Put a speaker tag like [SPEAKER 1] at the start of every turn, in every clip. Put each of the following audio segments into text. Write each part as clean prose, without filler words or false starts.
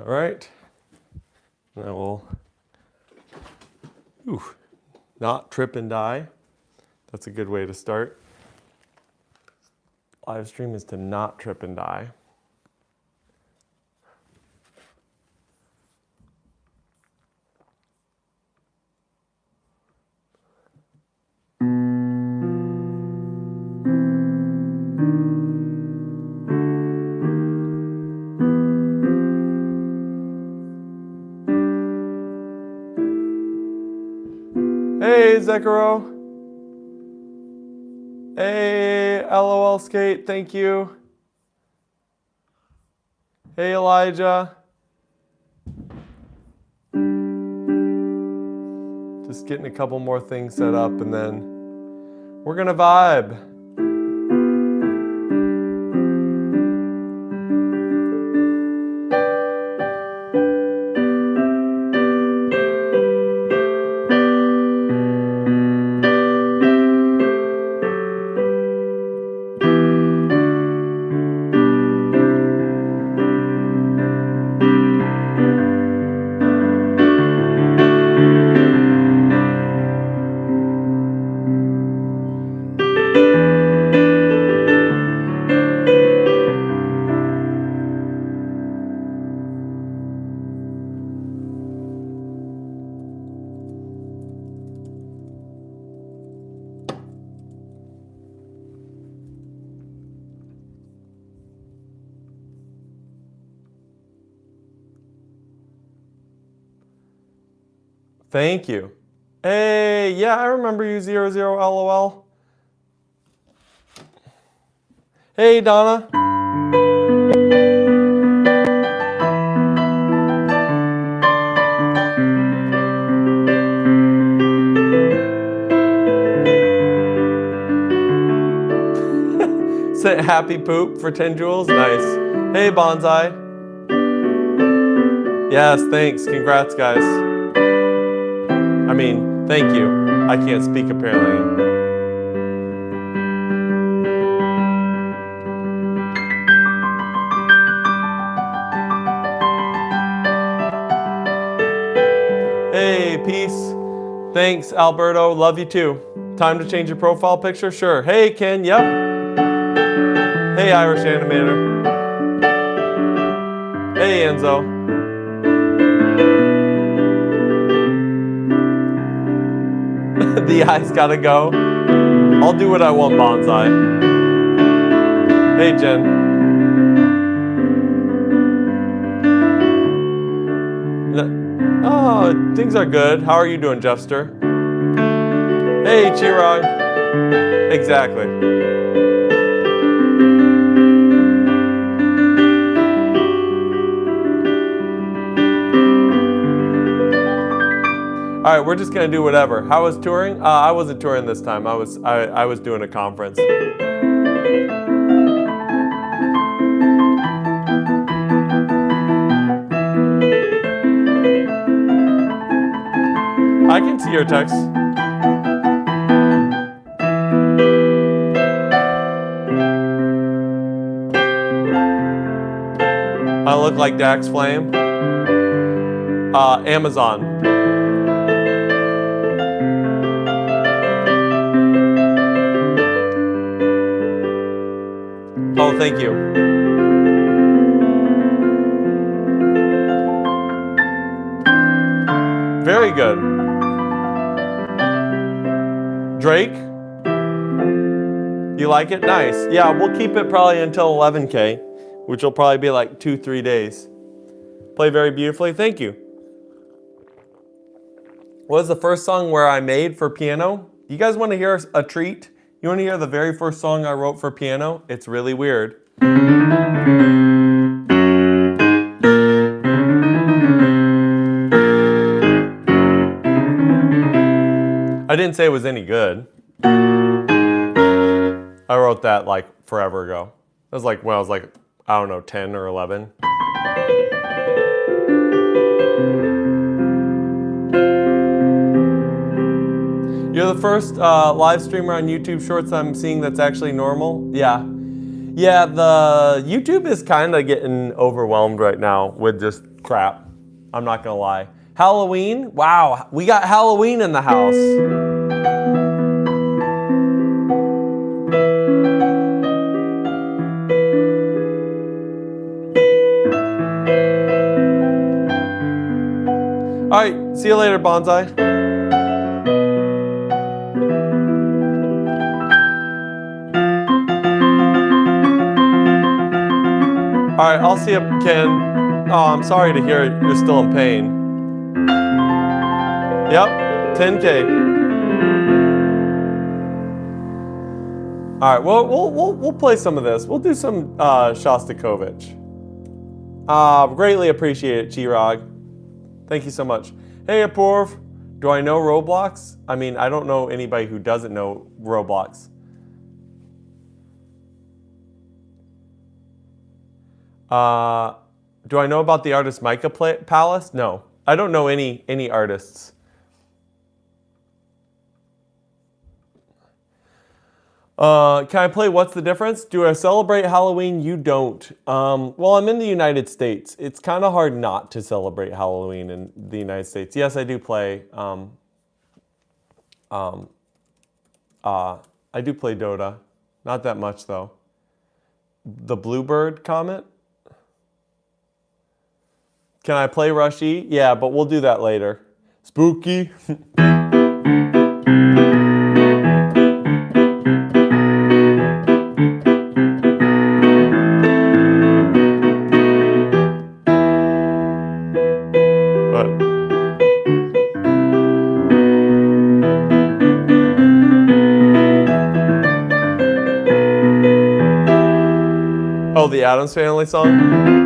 [SPEAKER 1] All right. And I will not trip and die. That's a good way to start. Live stream is to not trip and die. Hey, Zekaro. Hey, LOL Skate, thank you. Hey, Elijah. Just getting a couple more things set up and then we're gonna vibe. Thank you. Hey, yeah, I remember you, 00 LOL. Hey, Donna. Say happy poop for 10 joules. Nice. Hey, Bonsai. Yes, thanks. Congrats, guys. I mean, thank you. I can't speak apparently. Hey, peace. Thanks, Alberto. Love you too. Time to change your profile picture? Sure. Hey, Ken. Yep. Hey, Irish Animator. Hey, Enzo. The eyes gotta go. I'll do what I want, Bonsai. Hey, Jen. Oh, things are good. How are you doing, Jeffster? Hey, Chirag. Exactly. All right, we're just gonna do whatever. How was touring? I wasn't touring this time. I was doing a conference. I can see your text. I look like Dax Flame. Amazon. Oh, thank you. Very good. Drake? You like it? Nice. Yeah, we'll keep it probably until 11K, which will probably be like 2-3 days. Play very beautifully. Thank you. What was the first song where I made for piano? You guys want to hear a treat? You want to hear the very first song I wrote for piano? It's really weird. I didn't say it was any good. I wrote that like forever ago. It was like when I was like, I don't know, 10 or 11. You're the first live streamer on YouTube Shorts I'm seeing that's actually normal. Yeah. Yeah, the YouTube is kind of getting overwhelmed right now with just crap. I'm not gonna lie. Halloween? Wow, we got Halloween in the house. All right, see you later, Bonsai. All right, I'll see you, Ken. Oh, I'm sorry to hear you're still in pain. Yep, 10K. All right, well, we'll play some of this. We'll do some Shostakovich. Greatly appreciate it, Chirag. Thank you so much. Hey, Apurv. Do I know Roblox? I mean, I don't know anybody who doesn't know Roblox. Do I know about the artist Micah Palace? No, I don't know any artists. Can I play What's the Difference? Do I celebrate Halloween? You don't. Well, I'm in the United States. It's kind of hard not to celebrate Halloween in the United States. Yes, I do play. I do play Dota. Not that much, though. The Bluebird comment? Can I play Rushy? Yeah, but we'll do that later. Spooky. Oh, the Addams Family song?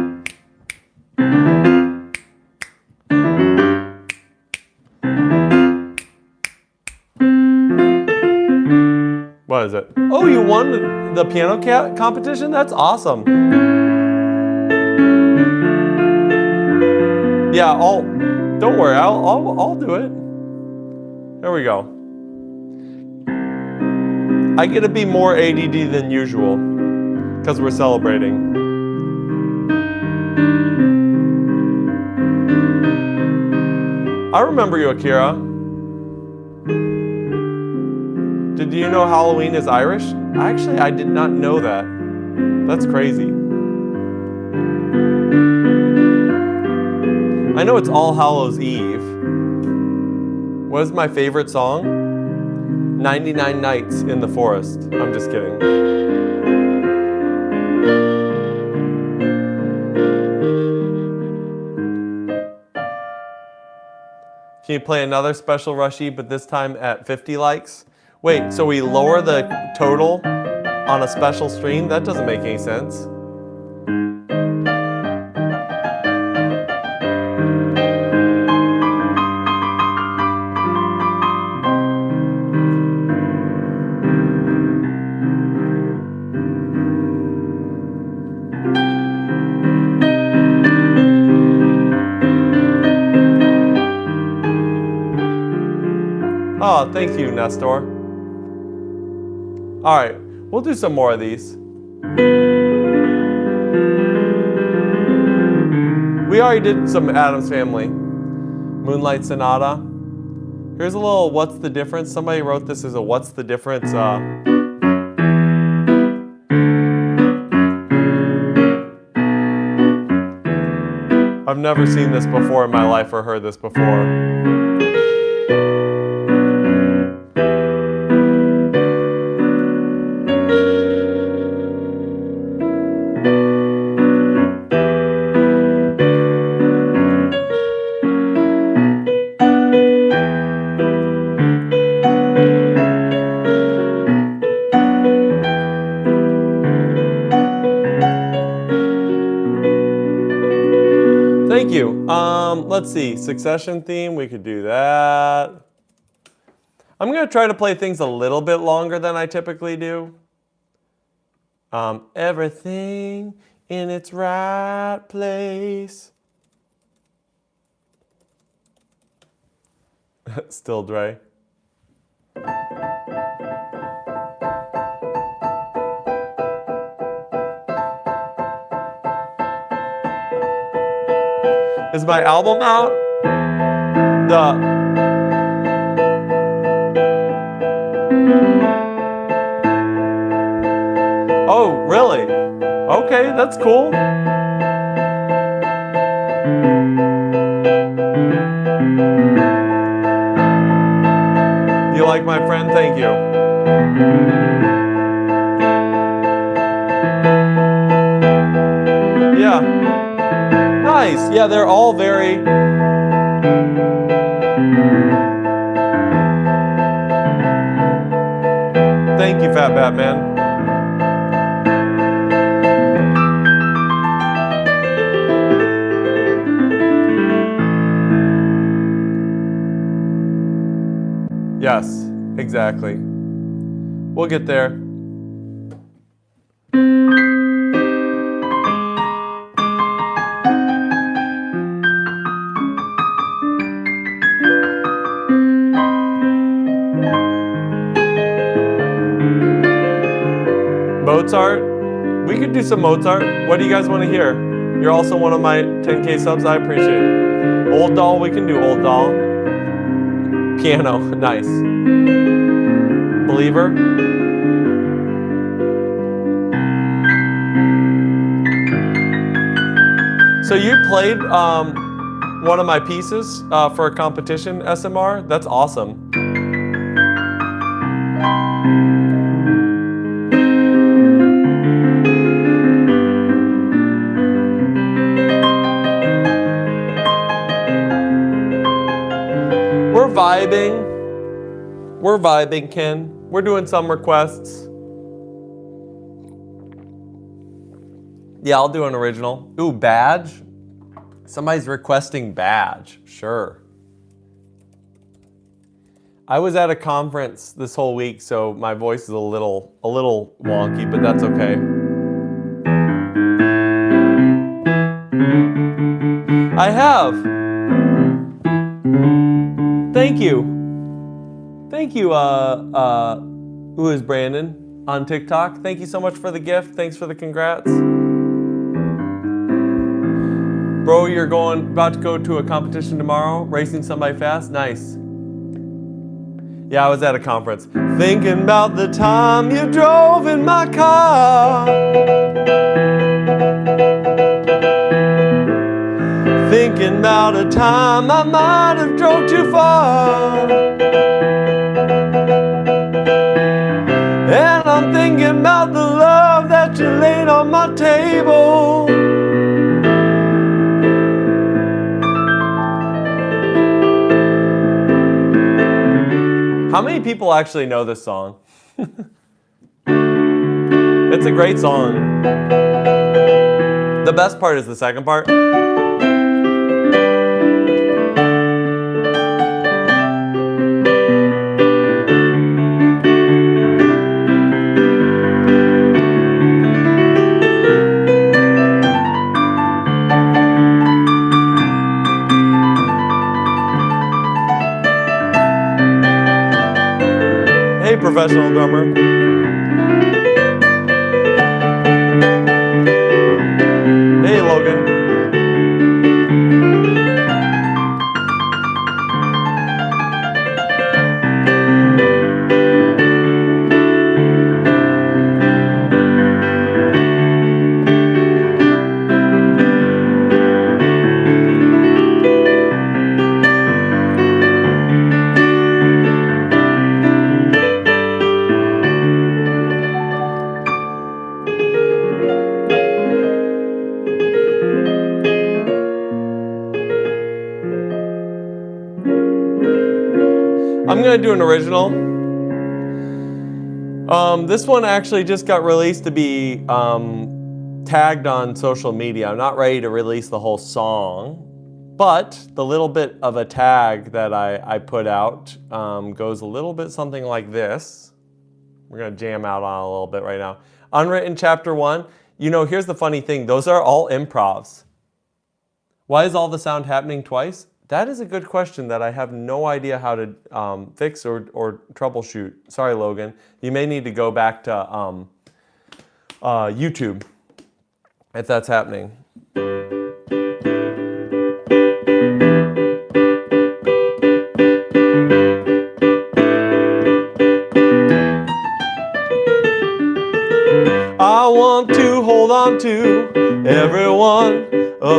[SPEAKER 1] What is it? Oh, you won the piano competition? That's awesome. Yeah, don't worry, I'll do it. There we go. I get to be more ADD than usual because we're celebrating. I remember you, Akira. Did you know Halloween is Irish? Actually, I did not know that. That's crazy. I know it's All Hallows Eve. What is my favorite song? 99 Nights in the Forest. I'm just kidding. Can you play another special Rushy, but this time at 50 likes? Wait, so we lower the total on a special stream? That doesn't make any sense. Oh, thank you, Nestor. All right, we'll do some more of these. We already did some Addams Family. Moonlight Sonata. Here's a little What's the Difference? Somebody wrote this as a What's the Difference? I've never seen this before in my life or heard this before. Thank you. Let's see. Succession theme. We could do that. I'm going to try to play things a little bit longer than I typically do. Everything in its right place. Still Dre. Is my album out? Oh, really? Okay, that's cool. You like my friend? Thank you. Yeah. Nice. Yeah, they're all very... Thank you, Fat Batman. Yes, exactly. We'll get there. Mozart? We could do some Mozart. What do you guys want to hear? You're also one of my 10K subs. I appreciate it. Old Doll? We can do Old Doll. Piano. Nice. Believer? So you played one of my pieces for a competition, SMR? That's awesome. We're vibing, Ken. We're doing some requests. Yeah, I'll do an original. Ooh, Badge? Somebody's requesting Badge. Sure. I was at a conference this whole week, so my voice is a little wonky, but that's okay. I have. Thank you. Thank you, who is Brandon on TikTok. Thank you so much for the gift. Thanks for the congrats. Bro, you're about to go to a competition tomorrow, racing somebody fast? Nice. Yeah, I was at a conference. Thinking about the time you drove in my car. Thinking about a time I might have drove too far. And I'm thinking about the love that you laid on my table. How many people actually know this song? It's a great song. The best part is the second part. Hey, professional drummer. Hey, Logan. I'm gonna do an original. This one actually just got released to be tagged on social media. I'm not ready to release the whole song, but the little bit of a tag that I put out goes a little bit something like this. We're gonna jam out on it a little bit right now. Unwritten Chapter 1. You know, here's the funny thing. Those are all improvs. Why is all the sound happening twice? That is a good question that I have no idea how to fix or troubleshoot. Sorry, Logan. You may need to go back to YouTube if that's happening.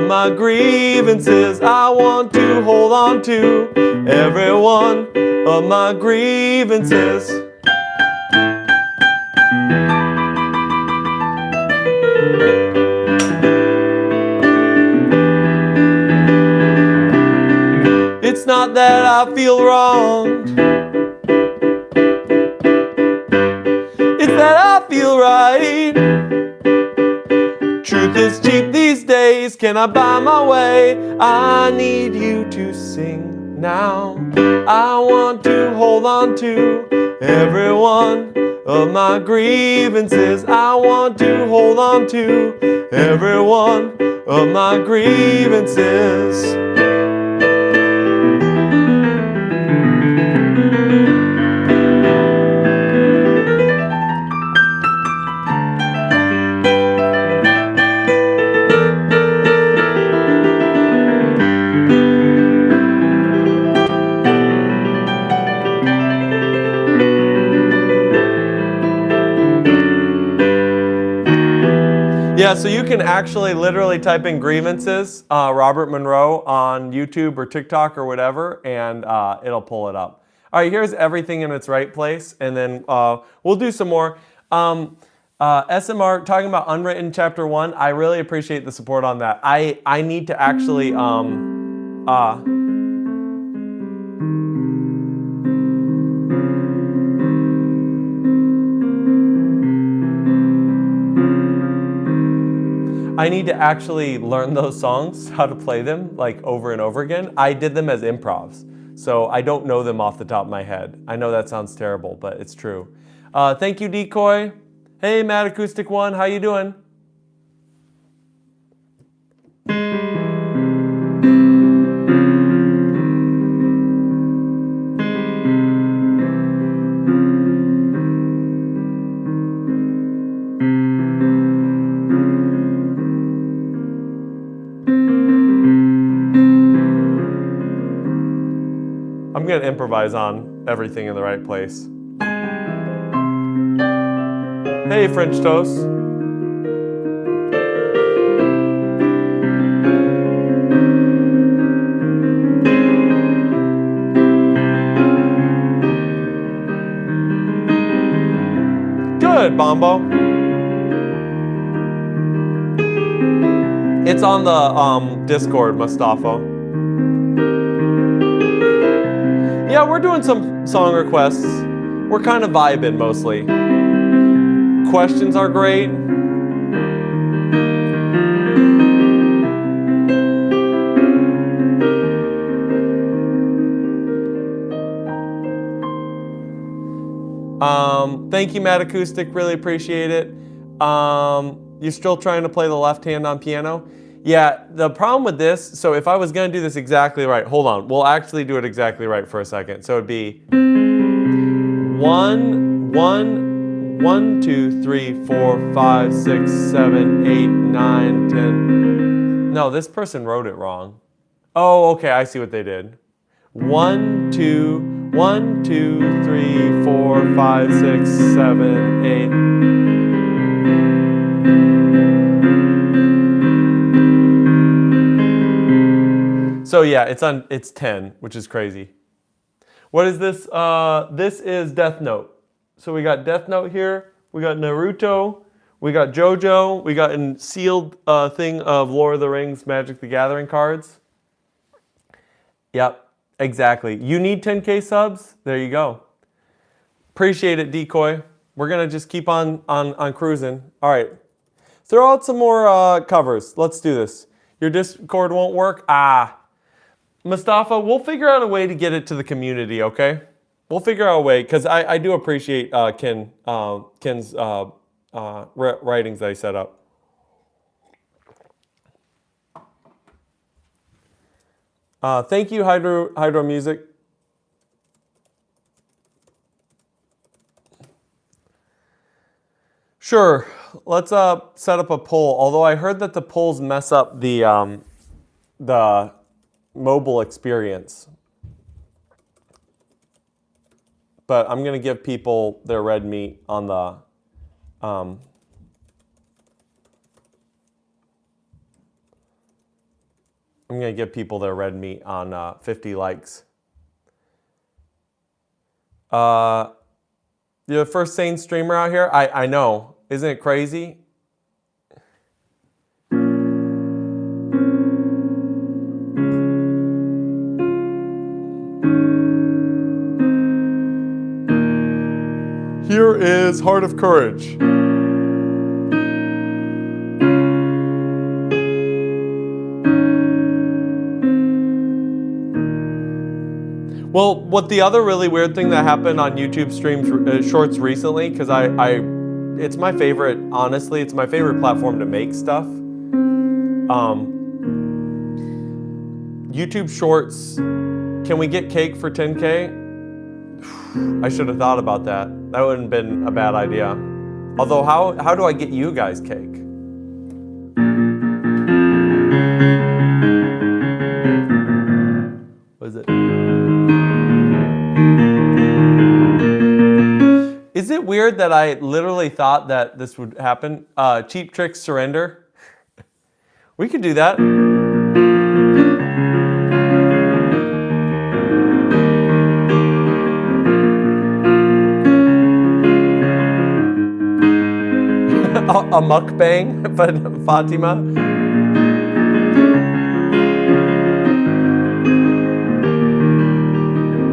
[SPEAKER 1] of my grievances. I want to hold on to every one of my grievances. It's not that I feel wronged, it's that I feel right. Truth is cheap these days, can I buy my way? I need you to sing now. I want to hold on to every one of my grievances. I want to hold on to every one of my grievances. Yeah, so you can actually literally type in Grievances, Robert Monroe on YouTube or TikTok or whatever, and it'll pull it up. All right, here's everything in its right place, and then we'll do some more. SMR, talking about Unwritten Chapter 1, I really appreciate the support on that. I need to actually... I need to actually learn those songs, how to play them like over and over again. I did them as improvs, so I don't know them off the top of my head. I know that sounds terrible, but it's true. Thank you, Decoy. Hey, Mad Acoustic One, how you doing? I'm gonna improvise on everything in the right place. Hey, French Toast. Good, Bombo. It's on the Discord, Mustafa. Yeah, we're doing some song requests. We're kind of vibing mostly. Questions are great. Thank you, Matt Acoustic. Really appreciate it. You're still trying to play the left hand on piano? Yeah, the problem with this, so if I was going to do this exactly right, hold on, we'll actually do it exactly right for a second. So it'd be 1, 1, 1, 2, 3, 4, 5, 6, 7, 8, 9, 10. No, this person wrote it wrong. Oh, okay, I see what they did. 1, 2, 1, 2, 3, 4, 5, 6, 7, 8. So yeah, it's 10, which is crazy. What is this? This is Death Note. So we got Death Note here, we got Naruto, we got Jojo, we got a sealed thing of Lord of the Rings Magic the Gathering cards. Yep, exactly. You need 10K subs? There you go. Appreciate it, Decoy. We're gonna just keep on cruising. All right, throw out some more covers. Let's do this. Your Discord won't work? Mustafa, we'll figure out a way to get it to the community, okay? We'll figure out a way, because I do appreciate Ken's writings that he set up. Thank you, Hydro Music. Sure, let's set up a poll. Although I heard that the polls mess up the mobile experience. But I'm gonna give people their red meat on the I'm going to give people their red meat on 50 likes. You're the first sane streamer out here? I know. Isn't it crazy? Here is Heart of Courage. Well, what the other really weird thing that happened on YouTube streams, shorts recently, because it's my favorite, honestly, it's my favorite platform to make stuff. YouTube shorts, can we get cake for 10K? I should have thought about that. That wouldn't have been a bad idea. Although, how do I get you guys cake? What is it? Is it weird that I literally thought that this would happen? Cheap Tricks Surrender. We could do that. A mukbang, but Fatima.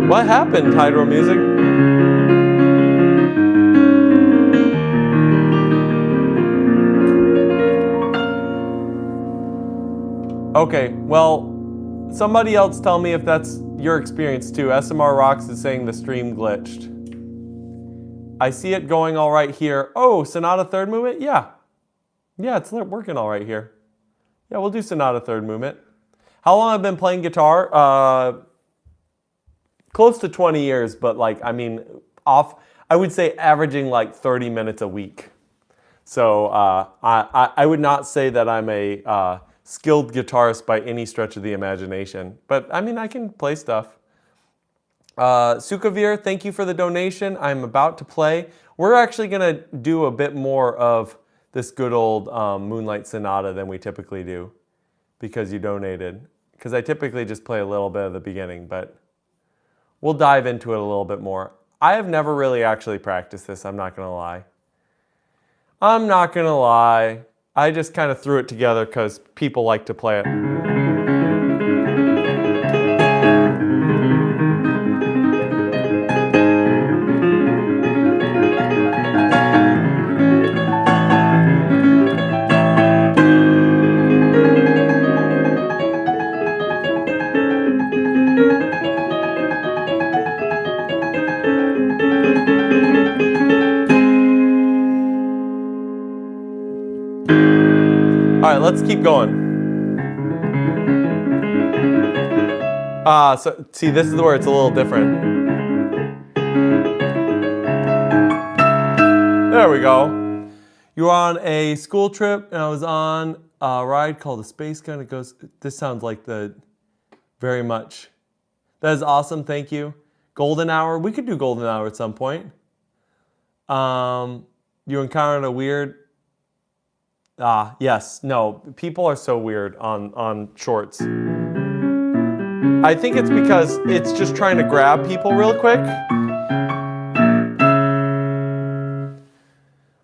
[SPEAKER 1] What happened, Hydro Music? Okay, well, somebody else tell me if that's your experience too. SMR Rocks is saying the stream glitched. I see it going all right here. Oh, Sonata third movement? Yeah. Yeah, it's working all right here. Yeah, we'll do Sonata third movement. How long have I been playing guitar? Close to 20 years, but I would say averaging 30 minutes a week. So I would not say that I'm a skilled guitarist by any stretch of the imagination. But I can play stuff. Sukavir, thank you for the donation. I'm about to play. We're actually going to do a bit more of this good old Moonlight Sonata than we typically do because you donated. Because I typically just play a little bit of the beginning, but we'll dive into it a little bit more. I have never really actually practiced this, I'm not going to lie. I'm not going to lie. I just kind of threw it together because people like to play it. All right, let's keep going. So see, this is where it's a little different. There we go. You were on a school trip, and I was on a ride called the Space Gun. It goes, this sounds like very much. That is awesome, thank you. Golden Hour, we could do Golden Hour at some point. You encountered a weird, yes, no, people are so weird on shorts. I think it's because it's just trying to grab people real quick.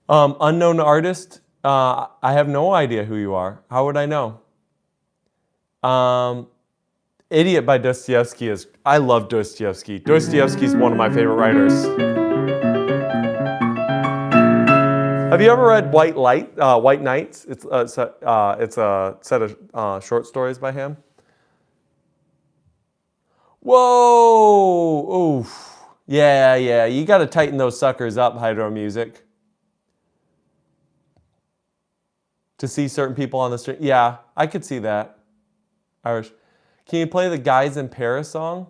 [SPEAKER 1] Unknown artist, I have no idea who you are. How would I know? Idiot by Dostoevsky is, I love Dostoevsky. Dostoevsky's one of my favorite writers. Have you ever read White Nights? It's a set of short stories by him. Whoa! Oof. Yeah. You got to tighten those suckers up, Hydro Music. To see certain people on the street. Yeah, I could see that. Irish. Can you play the Guys in Paris song?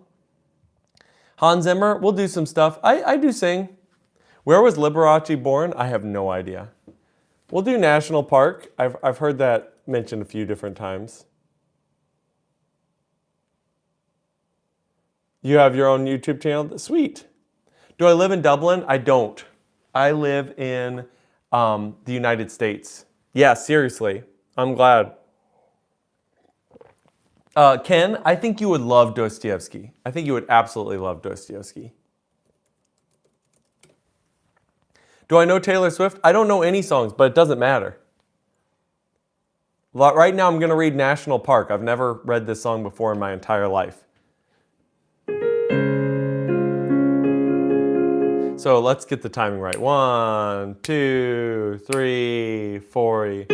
[SPEAKER 1] Hans Zimmer, we'll do some stuff. I do sing. Where was Liberace born? I have no idea. We'll do National Park. I've heard that mentioned a few different times. You have your own YouTube channel? Sweet. Do I live in Dublin? I don't. I live in the United States. Yeah, seriously. I'm glad. Ken, I think you would love Dostoevsky. I think you would absolutely love Dostoevsky. Do I know Taylor Swift? I don't know any songs, but it doesn't matter. Right now I'm going to read National Park. I've never read this song before in my entire life. So let's get the timing right. 1, 2, 3, 4.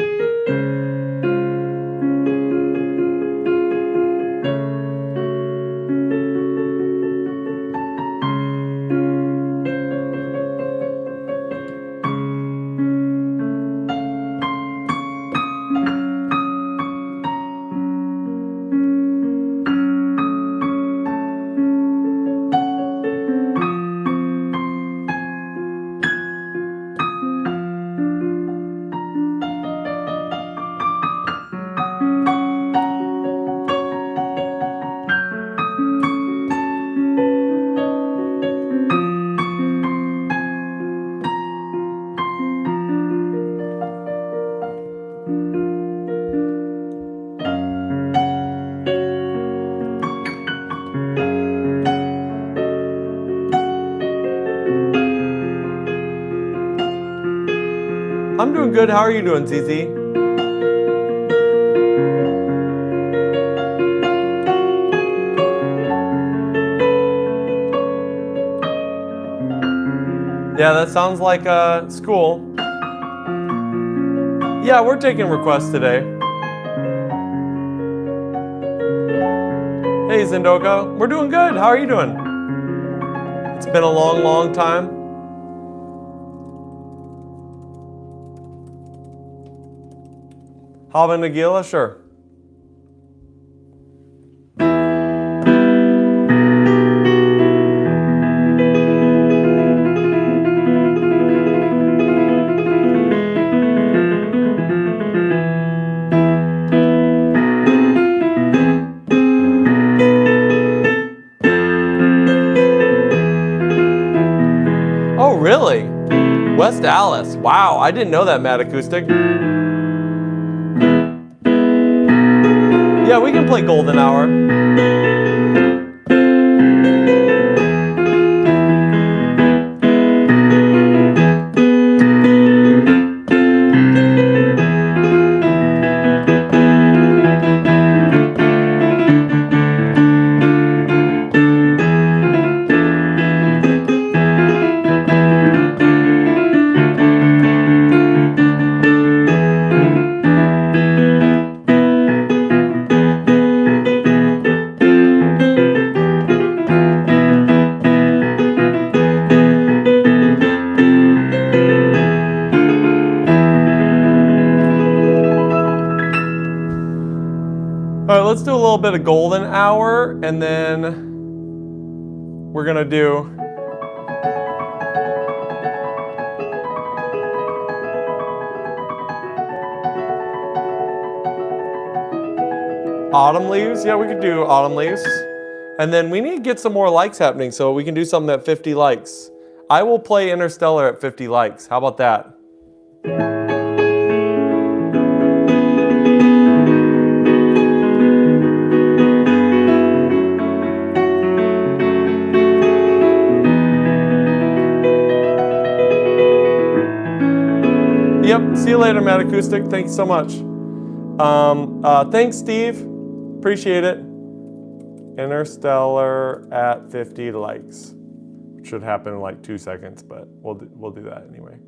[SPEAKER 1] I'm doing good. How are you doing, ZZ? Yeah, that sounds like school. Yeah, we're taking requests today. Hey, Zendoka. We're doing good. How are you doing? It's been a long, long time. Hava Nagila? Sure. Oh, really? West Dallas. Wow, I didn't know that, Mad Acoustic. Yeah, we can play Golden Hour. All right, let's do a little bit of Golden Hour, and then we're gonna do Autumn Leaves. Yeah, we could do Autumn Leaves. And then we need to get some more likes happening so we can do something at 50 likes. I will play Interstellar at 50 likes. How about that? Yep, see you later, Matt Acoustic. Thanks so much. Thanks, Steve. Appreciate it. Interstellar at 50 likes. Should happen in like 2 seconds, but we'll do that anyway.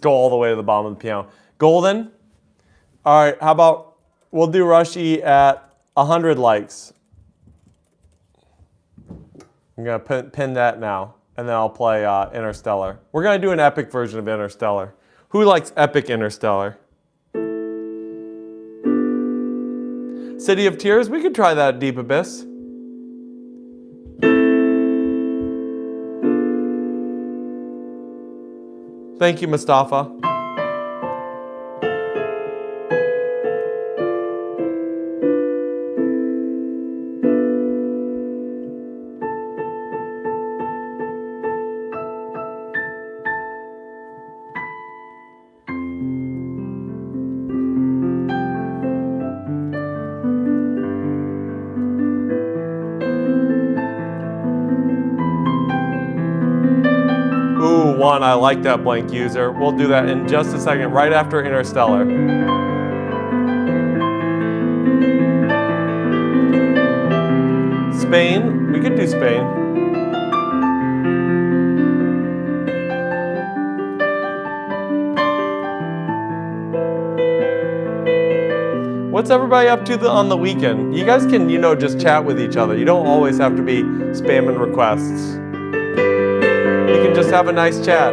[SPEAKER 1] Go all the way to the bottom of the piano. Golden. All right, how about we'll do Rushy at 100 likes. I'm gonna pin that now. and then I'll play Interstellar. We're gonna do an epic version of Interstellar. Who likes epic Interstellar? City of Tears, we could try that, Deep Abyss. Thank you, Mustafa. One, I like that blank user. We'll do that in just a second, right after Interstellar. Spain, we could do Spain. What's everybody up to on the weekend? You guys can, just chat with each other. You don't always have to be spamming requests. You can just have a nice chat.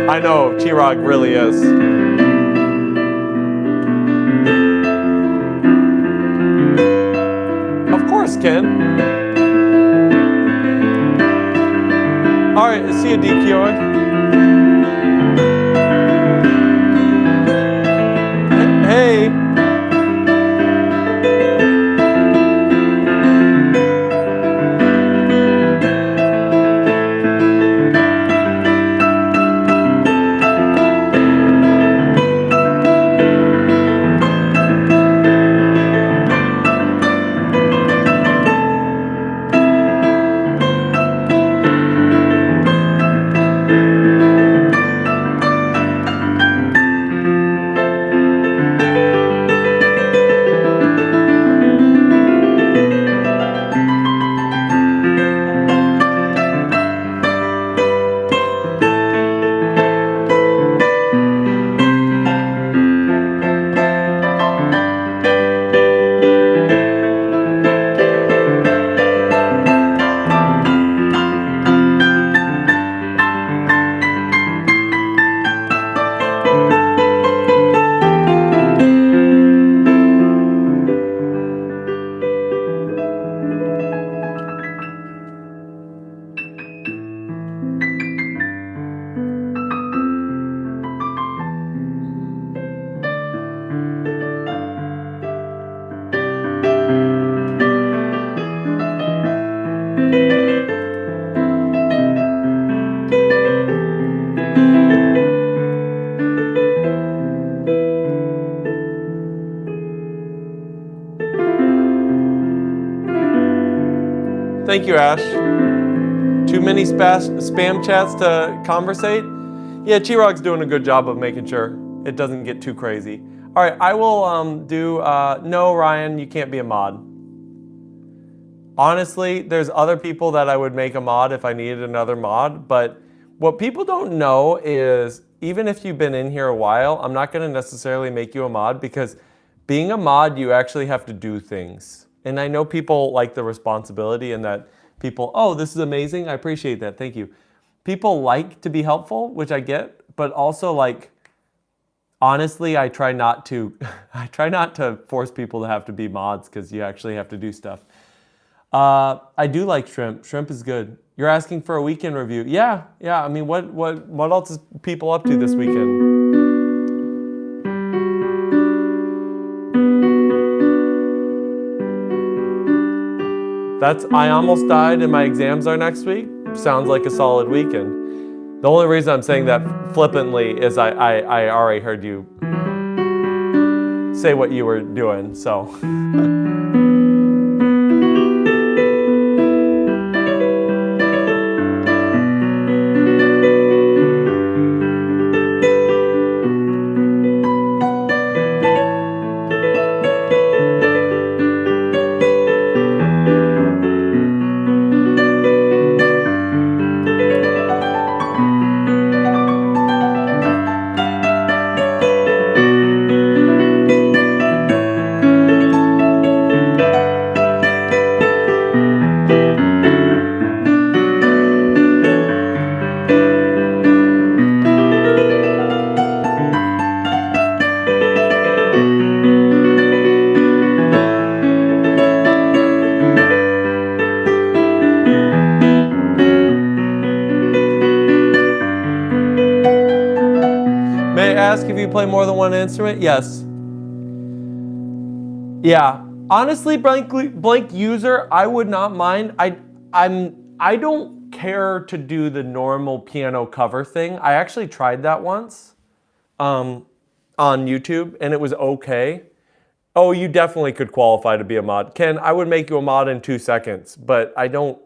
[SPEAKER 1] I know, Chirag really is. Of course, Ken. All right, see you, DQI. Hey. Thank you, Ash. Too many spam chats to conversate? Yeah, Chirag's doing a good job of making sure it doesn't get too crazy. All right, I will do, no, Ryan, you can't be a mod. Honestly, there's other people that I would make a mod if I needed another mod, but what people don't know is even if you've been in here a while, I'm not gonna necessarily make you a mod because being a mod, you actually have to do things. And I know people like the responsibility and that people, oh, this is amazing, I appreciate that, thank you. People like to be helpful, which I get, but also like, honestly, I try not to force people to have to be mods because you actually have to do stuff. I do like shrimp. Shrimp is good. You're asking for a weekend review. Yeah. I mean, what else is people up to this weekend? I almost died and my exams are next week. Sounds like a solid weekend. The only reason I'm saying that flippantly is I already heard you say what you were doing, so. play more than one instrument? Yes. Yeah. Honestly, blank user, I would not mind. I don't care to do the normal piano cover thing. I actually tried that once on YouTube, and it was okay. Oh, you definitely could qualify to be a mod. Ken, I would make you a mod in 2 seconds, but I don't,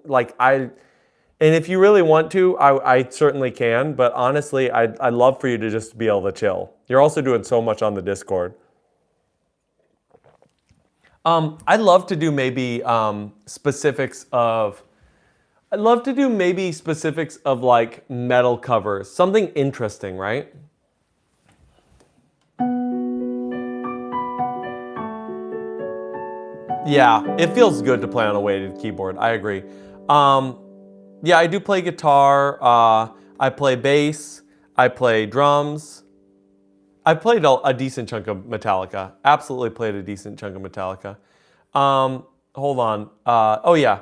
[SPEAKER 1] and if you really want to, I certainly can, but honestly, I'd love for you to just be able to chill. You're also doing so much on the Discord. I'd love to do maybe specifics of like metal covers, something interesting, right? Yeah, it feels good to play on a weighted keyboard. I agree. Yeah, I do play guitar. I play bass. I play drums. I played a decent chunk of Metallica. Absolutely played a decent chunk of Metallica. Hold on. Oh yeah.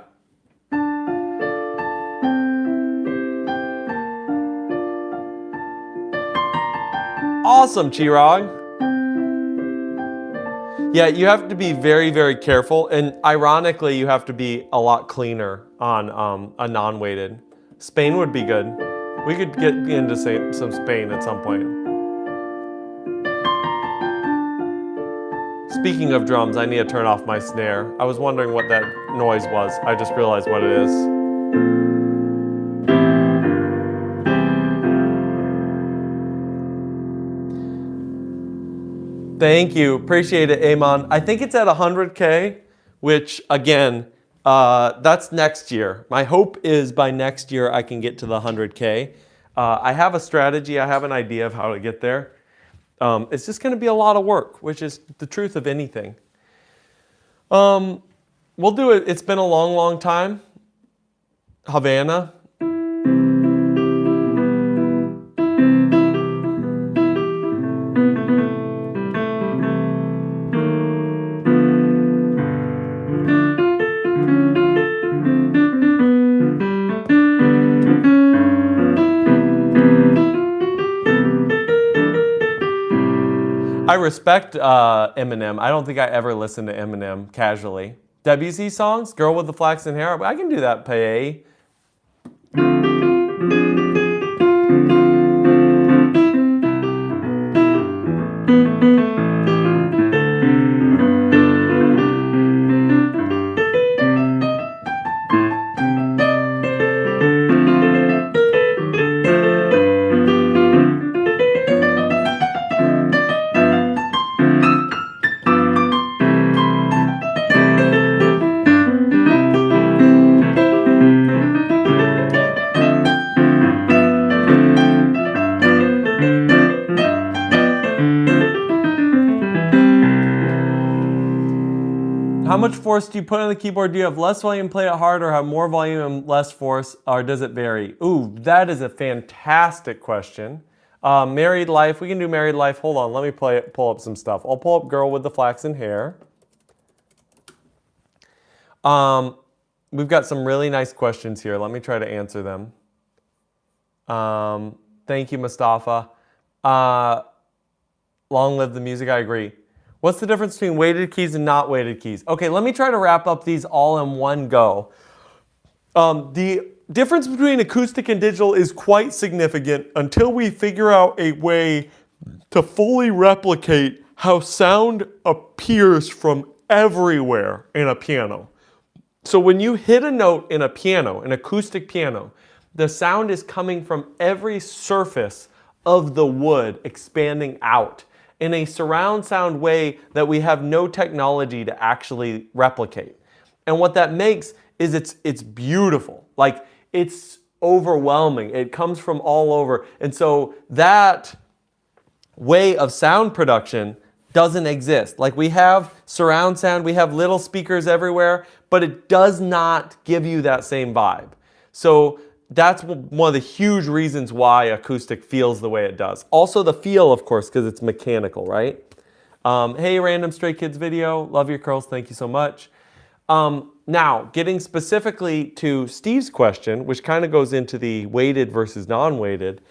[SPEAKER 1] Awesome, Chirag. Yeah, you have to be very, very careful, and ironically, you have to be a lot cleaner on a non-weighted. Spain would be good. We could get into some Spain at some point. Speaking of drums, I need to turn off my snare. I was wondering what that noise was. I just realized what it is. Thank you. Appreciate it, Amon. I think it's at 100K, which, again, that's next year. My hope is by next year I can get to the 100K. I have a strategy. I have an idea of how to get there. It's just going to be a lot of work, which is the truth of anything. We'll do it. It's been a long, long time. Havana. I respect Eminem. I don't think I ever listened to Eminem casually. WC songs, Girl with the Flaxen Hair. I can do that, Pay. How much force do you put on the keyboard? Do you have less volume, play it hard, or have more volume and less force, or does it vary? Ooh, that is a fantastic question. Married Life, we can do Married Life. Hold on, let me pull up some stuff. I'll pull up Girl with the Flaxen Hair. We've got some really nice questions here. Let me try to answer them. Thank you, Mustafa. Long live the music, I agree. What's the difference between weighted keys and not weighted keys? Okay, let me try to wrap up these all in one go. The difference between acoustic and digital is quite significant until we figure out a way to fully replicate how sound appears from everywhere in a piano. So when you hit a note in a piano, an acoustic piano, the sound is coming from every surface of the wood expanding out in a surround sound way that we have no technology to actually replicate. And what that makes is it's beautiful. Like, it's overwhelming. It comes from all over. And so that way of sound production doesn't exist. Like, we have surround sound, we have little speakers everywhere, but it does not give you that same vibe. So that's one of the huge reasons why acoustic feels the way it does. Also the feel, of course, because it's mechanical, right? Hey, Random Stray Kids video. Love your curls. Thank you so much. Now, getting specifically to Steve's question, which kind of goes into the weighted versus non-weighted,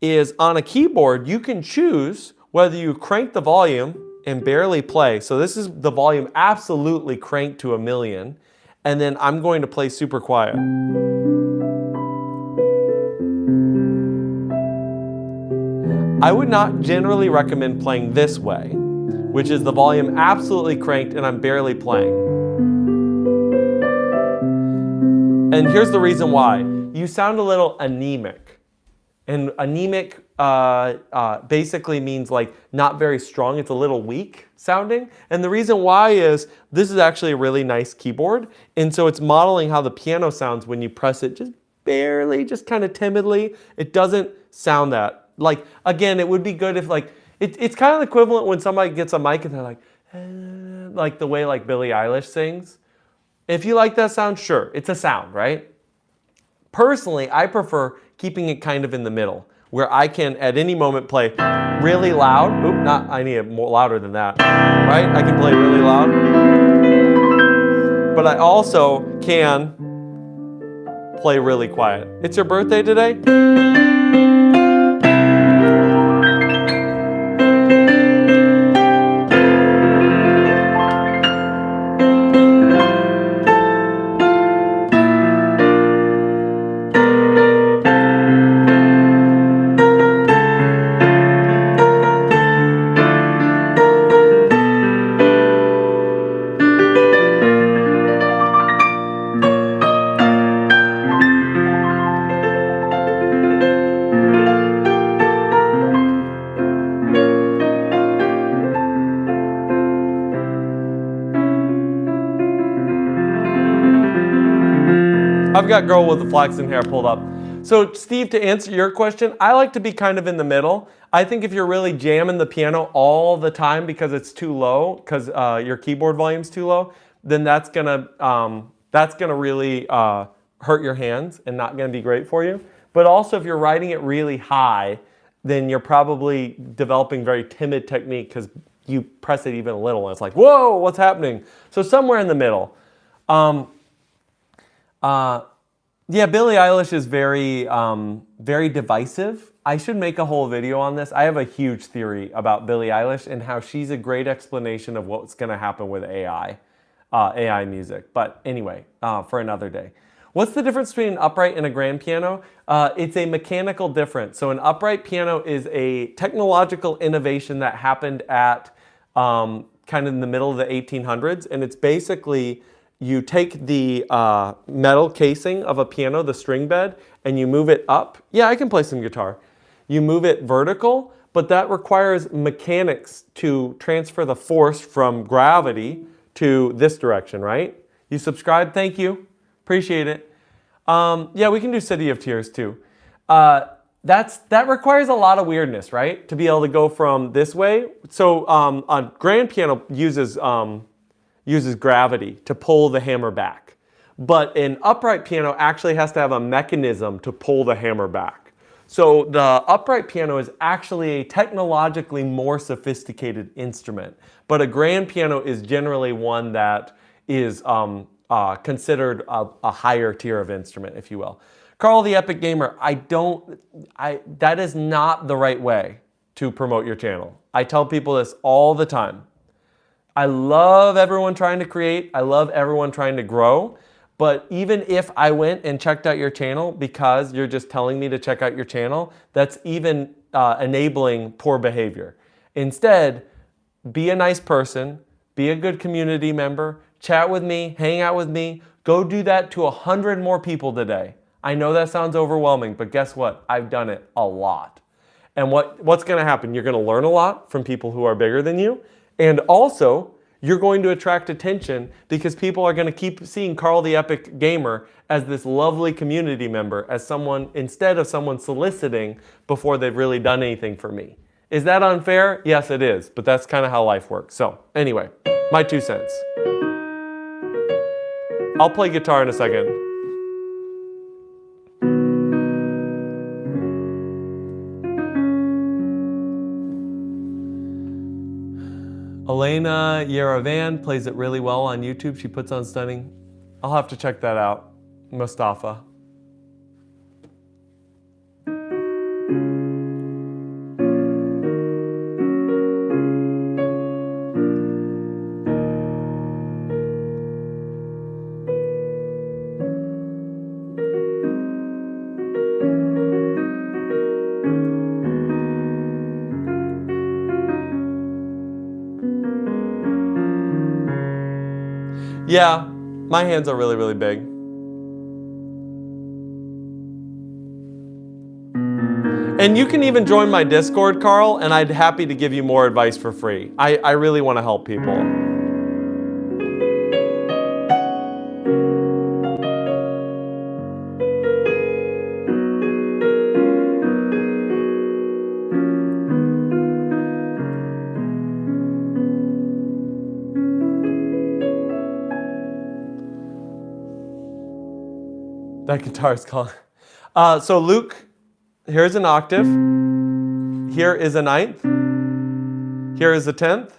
[SPEAKER 1] is on a keyboard, you can choose whether you crank the volume and barely play, so this is the volume absolutely cranked to 1,000,000, and then I'm going to play super quiet. I would not generally recommend playing this way, which is the volume absolutely cranked and I'm barely playing. And here's the reason why. You sound a little anemic. And anemic basically means like not very strong. It's a little weak sounding. And the reason why is this is actually a really nice keyboard. And so it's modeling how the piano sounds when you press it just barely, just kind of timidly. It doesn't sound that. Like, again, it would be good if like, it's kind of equivalent when somebody gets a mic and they're like the way like Billie Eilish sings. If you like that sound, sure, it's a sound, right? Personally, I prefer keeping it kind of in the middle, where I can at any moment play really loud. Oop, I need it more louder than that, right? I can play really loud. But I also can play really quiet. It's your birthday today? I've got Girl with the Flaxen Hair pulled up. So Steve, to answer your question, I like to be kind of in the middle. I think if you're really jamming the piano all the time because it's too low, because your keyboard volume's too low, then that's gonna really hurt your hands and not gonna be great for you. But also if you're writing it really high, then you're probably developing very timid technique because you press it even a little and it's like, whoa, what's happening? So somewhere in the middle. Yeah, Billie Eilish is very, very divisive. I should make a whole video on this. I have a huge theory about Billie Eilish and how she's a great explanation of what's going to happen with AI music. But anyway, for another day. What's the difference between an upright and a grand piano? It's a mechanical difference. So an upright piano is a technological innovation that happened at kind of in the middle of the 1800s, and it's basically you take the metal casing of a piano, the string bed, and you move it up. Yeah, I can play some guitar. You move it vertical, but that requires mechanics to transfer the force from gravity to this direction, right? You subscribe? Thank you. Appreciate it. Yeah, we can do City of Tears too. That requires a lot of weirdness, right? To be able to go from this way. So a grand piano uses gravity to pull the hammer back. But an upright piano actually has to have a mechanism to pull the hammer back. So the upright piano is actually a technologically more sophisticated instrument. But a grand piano is generally one that is considered a higher tier of instrument, if you will. Carl the Epic Gamer, that is not the right way to promote your channel. I tell people this all the time. I love everyone trying to create. I love everyone trying to grow. But even if I went and checked out your channel because you're just telling me to check out your channel, that's even enabling poor behavior. Instead, be a nice person, be a good community member, chat with me, hang out with me, go do that to 100 more people today. I know that sounds overwhelming, but guess what? I've done it a lot. And what's gonna happen? You're gonna learn a lot from people who are bigger than you. And also, you're going to attract attention because people are going to keep seeing Carl the Epic Gamer as this lovely community member, as someone, instead of someone soliciting before they've really done anything for me. Is that unfair? Yes, it is, but that's kind of how life works. So, anyway, my 2 cents. I'll play guitar in a second. Elena Yerevan plays it really well on YouTube. She puts on stunning. I'll have to check that out. Mustafa. Yeah, my hands are really, really big. And you can even join my Discord, Carl, and I'd happy to give you more advice for free. I really want to help people. That guitar's calling. So Luke, here's an octave. Here is a ninth. Here is a 10th.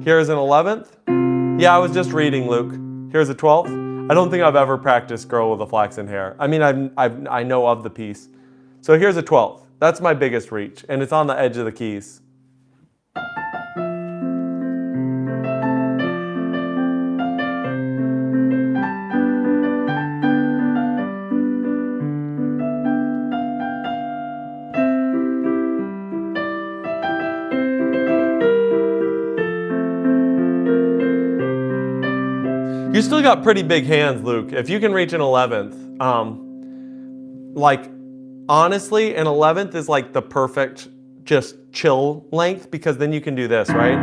[SPEAKER 1] Here is an 11th. Yeah, I was just reading, Luke. Here's a 12th. I don't think I've ever practiced Girl with the Flaxen Hair. I mean, I know of the piece. So here's a 12th. That's my biggest reach, and it's on the edge of the keys. You still got pretty big hands, Luke. If you can reach an 11th, like honestly, an 11th is like the perfect just chill length because then you can do this, right?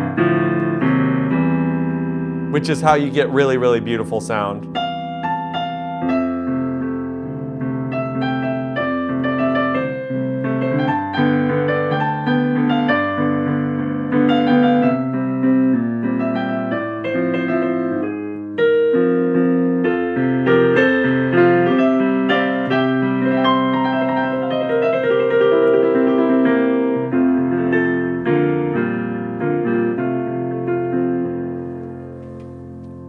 [SPEAKER 1] Which is how you get really, really beautiful sound.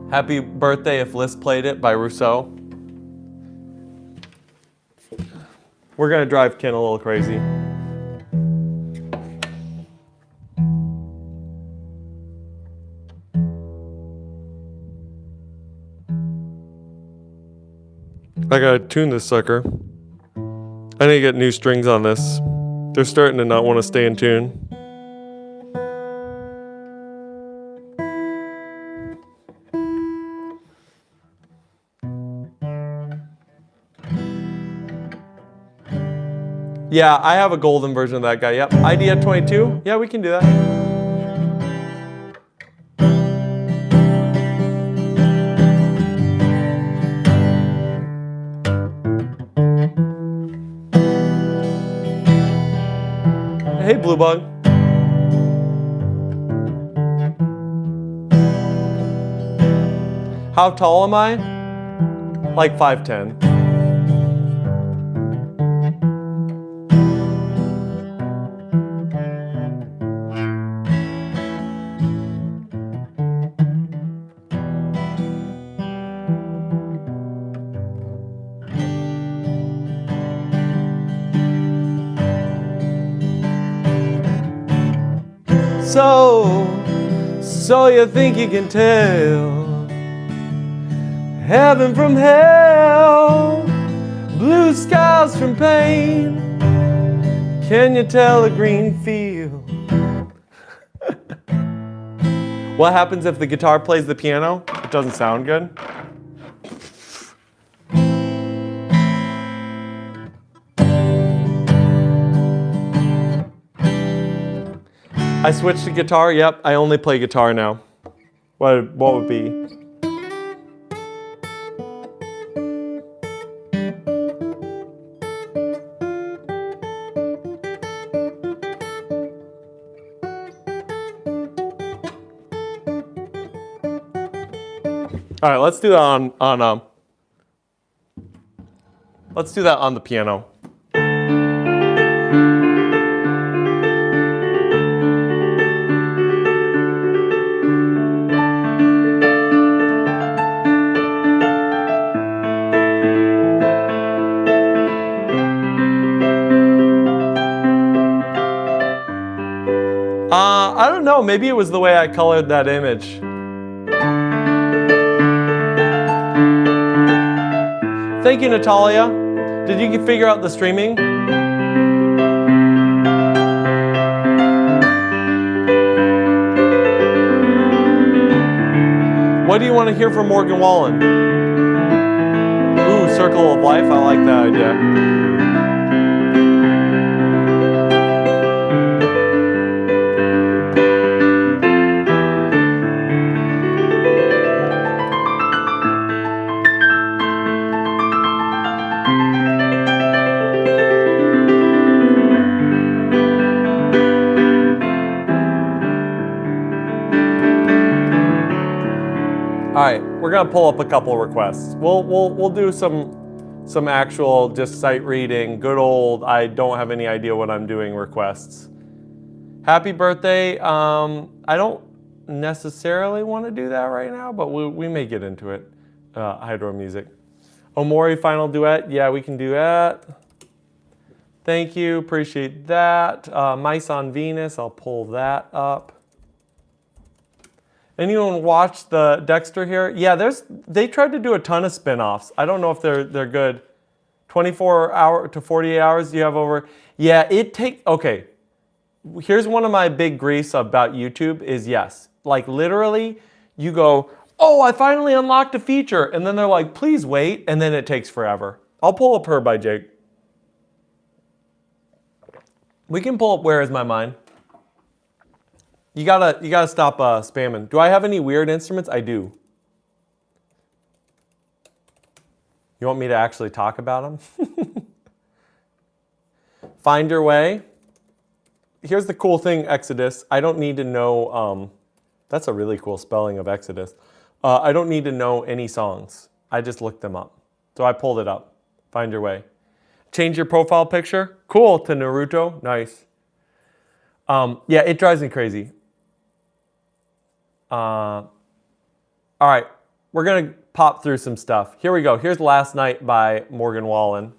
[SPEAKER 1] Happy Birthday If Liszt Played It by Rousseau. We're gonna drive Ken a little crazy. I gotta tune this sucker. I need to get new strings on this. They're starting to not want to stay in tune. Yeah, I have a golden version of that guy. Yep. ID at 22. Yeah, we can do that. Hey, Blue Bug. How tall am I? Like 5'10". So you think you can tell heaven from hell, blue skies from pain? Can you tell a green field? What happens if the guitar plays the piano? It doesn't sound good. I switched to guitar. Yep, I only play guitar now. What would be? All right, let's do that on the piano. I don't know, maybe it was the way I colored that image. Thank you, Natalia. Did you figure out the streaming? What do you want to hear from Morgan Wallen? Ooh, Circle of Life. I like that idea. All right, we're gonna pull up a couple requests. We'll do some actual just sight reading, good old I don't have any idea what I'm doing requests. Happy birthday. I don't necessarily want to do that right now, but we may get into it. Hydro music. Omori final duet. Yeah, we can do that. Thank you, appreciate that. Mice on Venus. I'll pull that up. Anyone watch the Dexter here? Yeah, they tried to do a ton of spin-offs. I don't know if they're good. 24 hour to 48 hours you have over. Yeah, okay. Here's one of my big griefs about YouTube is yes. Like literally you go, oh, I finally unlocked a feature. And then they're like, please wait. And then it takes forever. I'll pull up Her by Jake. We can pull up Where Is My Mind. You gotta stop spamming. Do I have any weird instruments? I do. You want me to actually talk about them? Find Your Way. Here's the cool thing, Exodus. I don't need to know, that's a really cool spelling of Exodus. I don't need to know any songs. I just looked them up. So I pulled it up. Find Your Way. Change your profile picture. Cool, to Naruto. Nice. Yeah, it drives me crazy. All right, we're gonna pop through some stuff. Here we go. Here's Last Night by Morgan Wallen.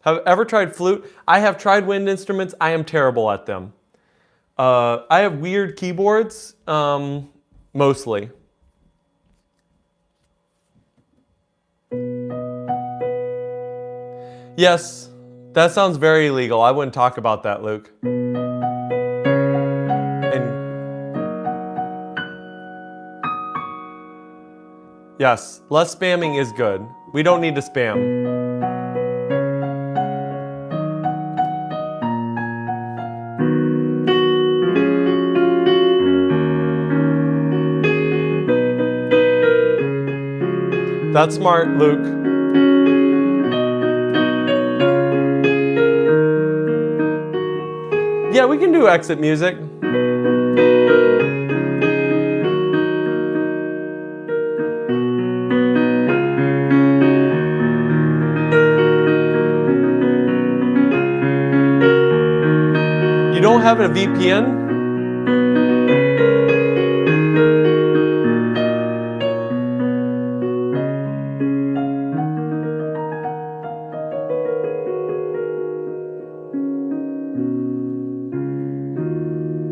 [SPEAKER 1] Have ever tried flute? I have tried wind instruments. I am terrible at them. I have weird keyboards, mostly. Yes, that sounds very illegal. I wouldn't talk about that, Luke. Yes, less spamming is good. We don't need to spam. That's smart, Luke. Yeah, we can do exit music. You don't have a VPN?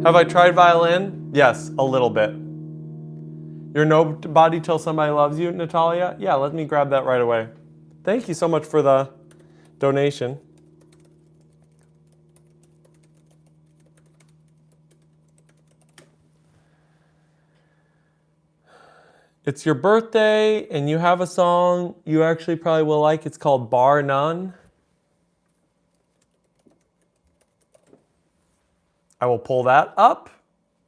[SPEAKER 1] Have I tried violin? Yes, a little bit. You're nobody till somebody loves you, Natalia? Yeah, let me grab that right away. Thank you so much for the donation. It's your birthday and you have a song you actually probably will like. It's called Bar None. I will pull that up.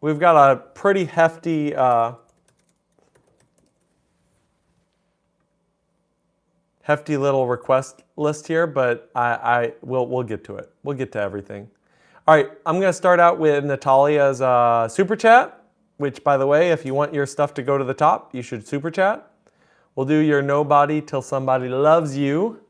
[SPEAKER 1] We've got a pretty hefty little request list here, but we'll get to it. We'll get to everything. All right, I'm gonna start out with Natalia's super chat. Which, by the way, if you want your stuff to go to the top, you should super chat. We'll do your Nobody Till Somebody Loves You.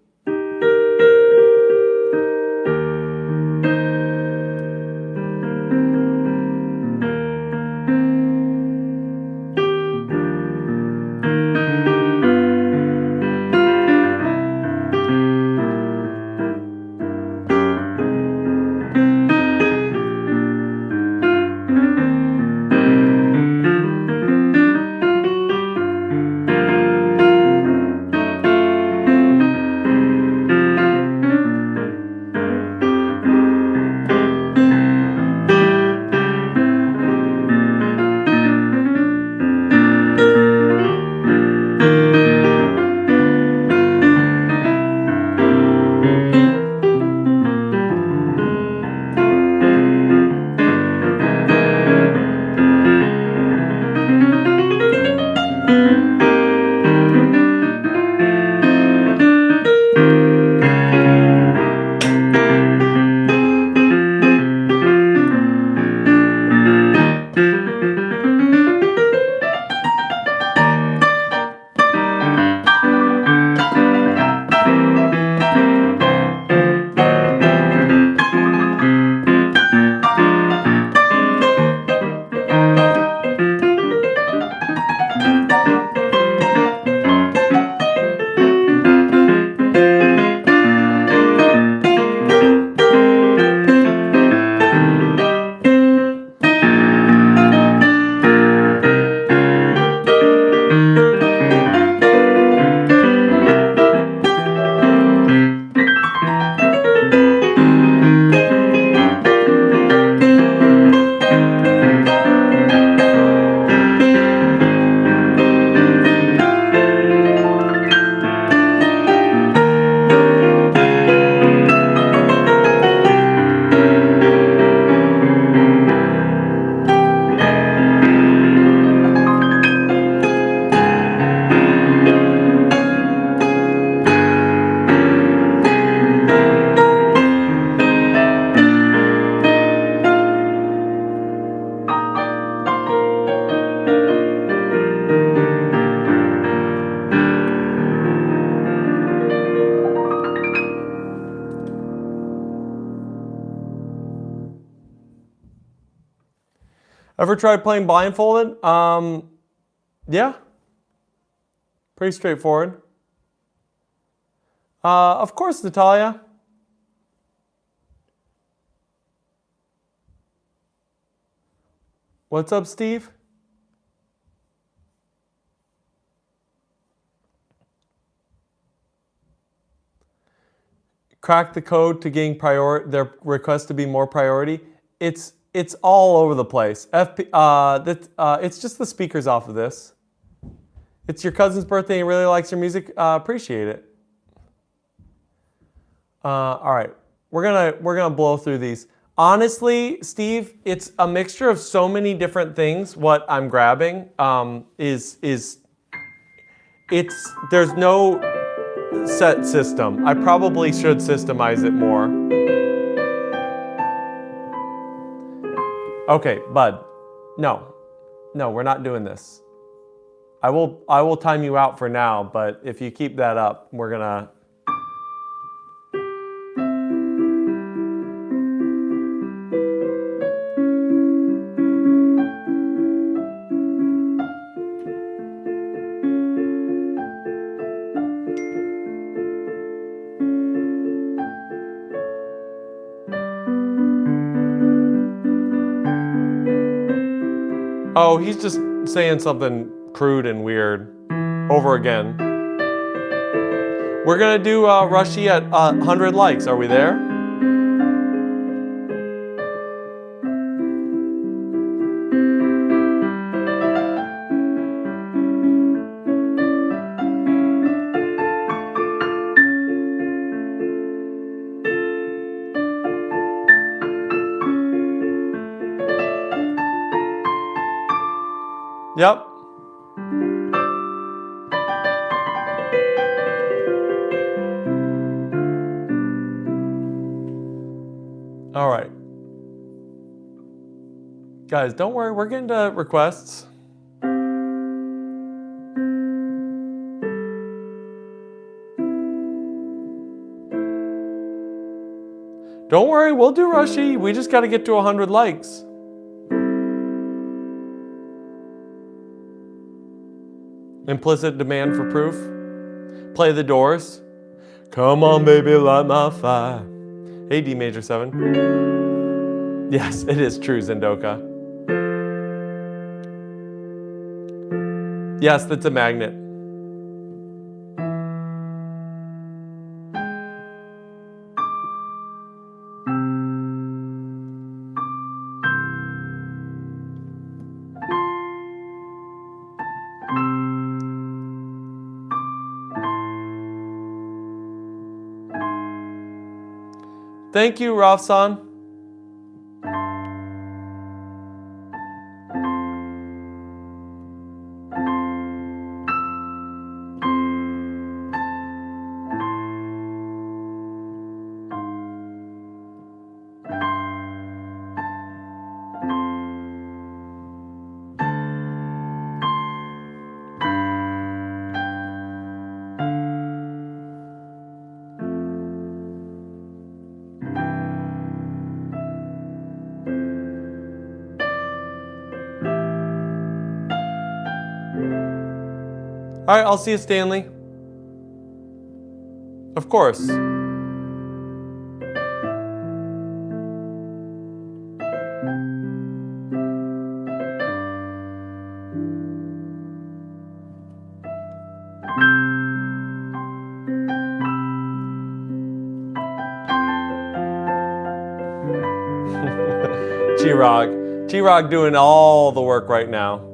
[SPEAKER 1] Ever tried playing blindfolded? Yeah. Pretty straightforward. Of course, Natalia. What's up, Steve? Crack the code to getting their request to be more priority. It's all over the place. It's just the speakers off of this. It's your cousin's birthday and he really likes your music. Appreciate it. All right, we're gonna blow through these. Honestly, Steve, it's a mixture of so many different things. What I'm grabbing there's no set system. I probably should systemize it more. Okay, bud. No, we're not doing this. I will time you out for now, but if you keep that up, we're gonna. Oh, he's just saying something crude and weird over again. We're gonna do Rushy at 100 likes. Are we there? Yep. All right. Guys, don't worry, we're getting to requests. Don't worry, we'll do Rushy. We just got to get to 100 likes. Implicit demand for proof. Play the Doors. Come on, baby, light my fire. Hey, D major 7. Yes, it is true, Zendoka. Yes, that's a magnet. Thank you, Rafsan. All right, I'll see you, Stanley. Of course. T-Rog doing all the work right now.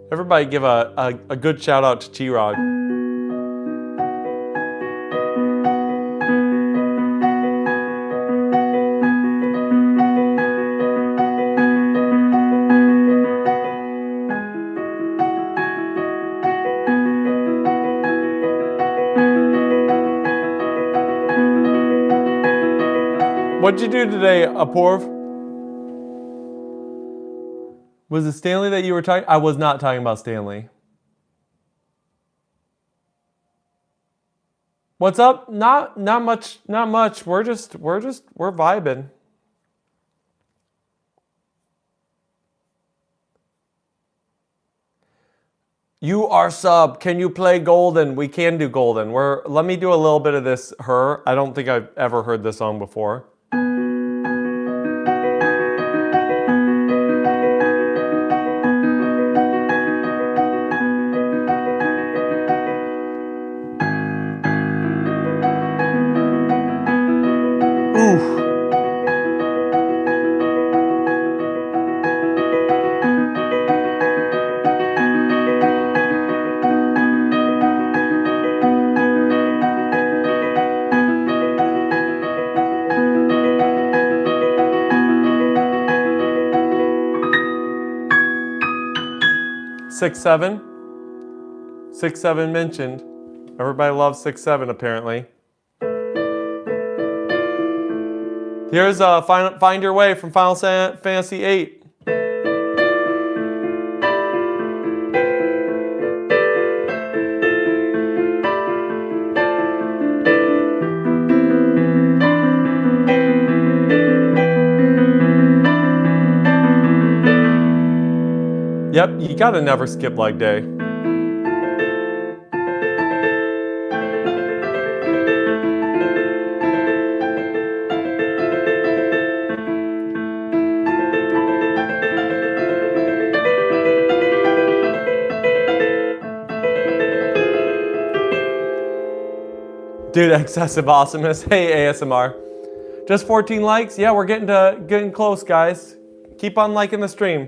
[SPEAKER 1] Everybody give a good shout out to T-Rog. What'd you do today, Apoorv? Was it Stanley that you were talking? I was not talking about Stanley. What's up? Not much. We're vibing. You are sub. Can you play Golden? We can do Golden. Let me do a little bit of this. Her. I don't think I've ever heard this song before. 6-7. 6-7 mentioned. Everybody loves 6-7 apparently. Here's Find Your Way from Final Fantasy VIII. Yep, you gotta never skip leg day. Dude, excessive awesomeness. Hey, ASMR. Just 14 likes? Yeah, we're getting close, guys. Keep on liking the stream.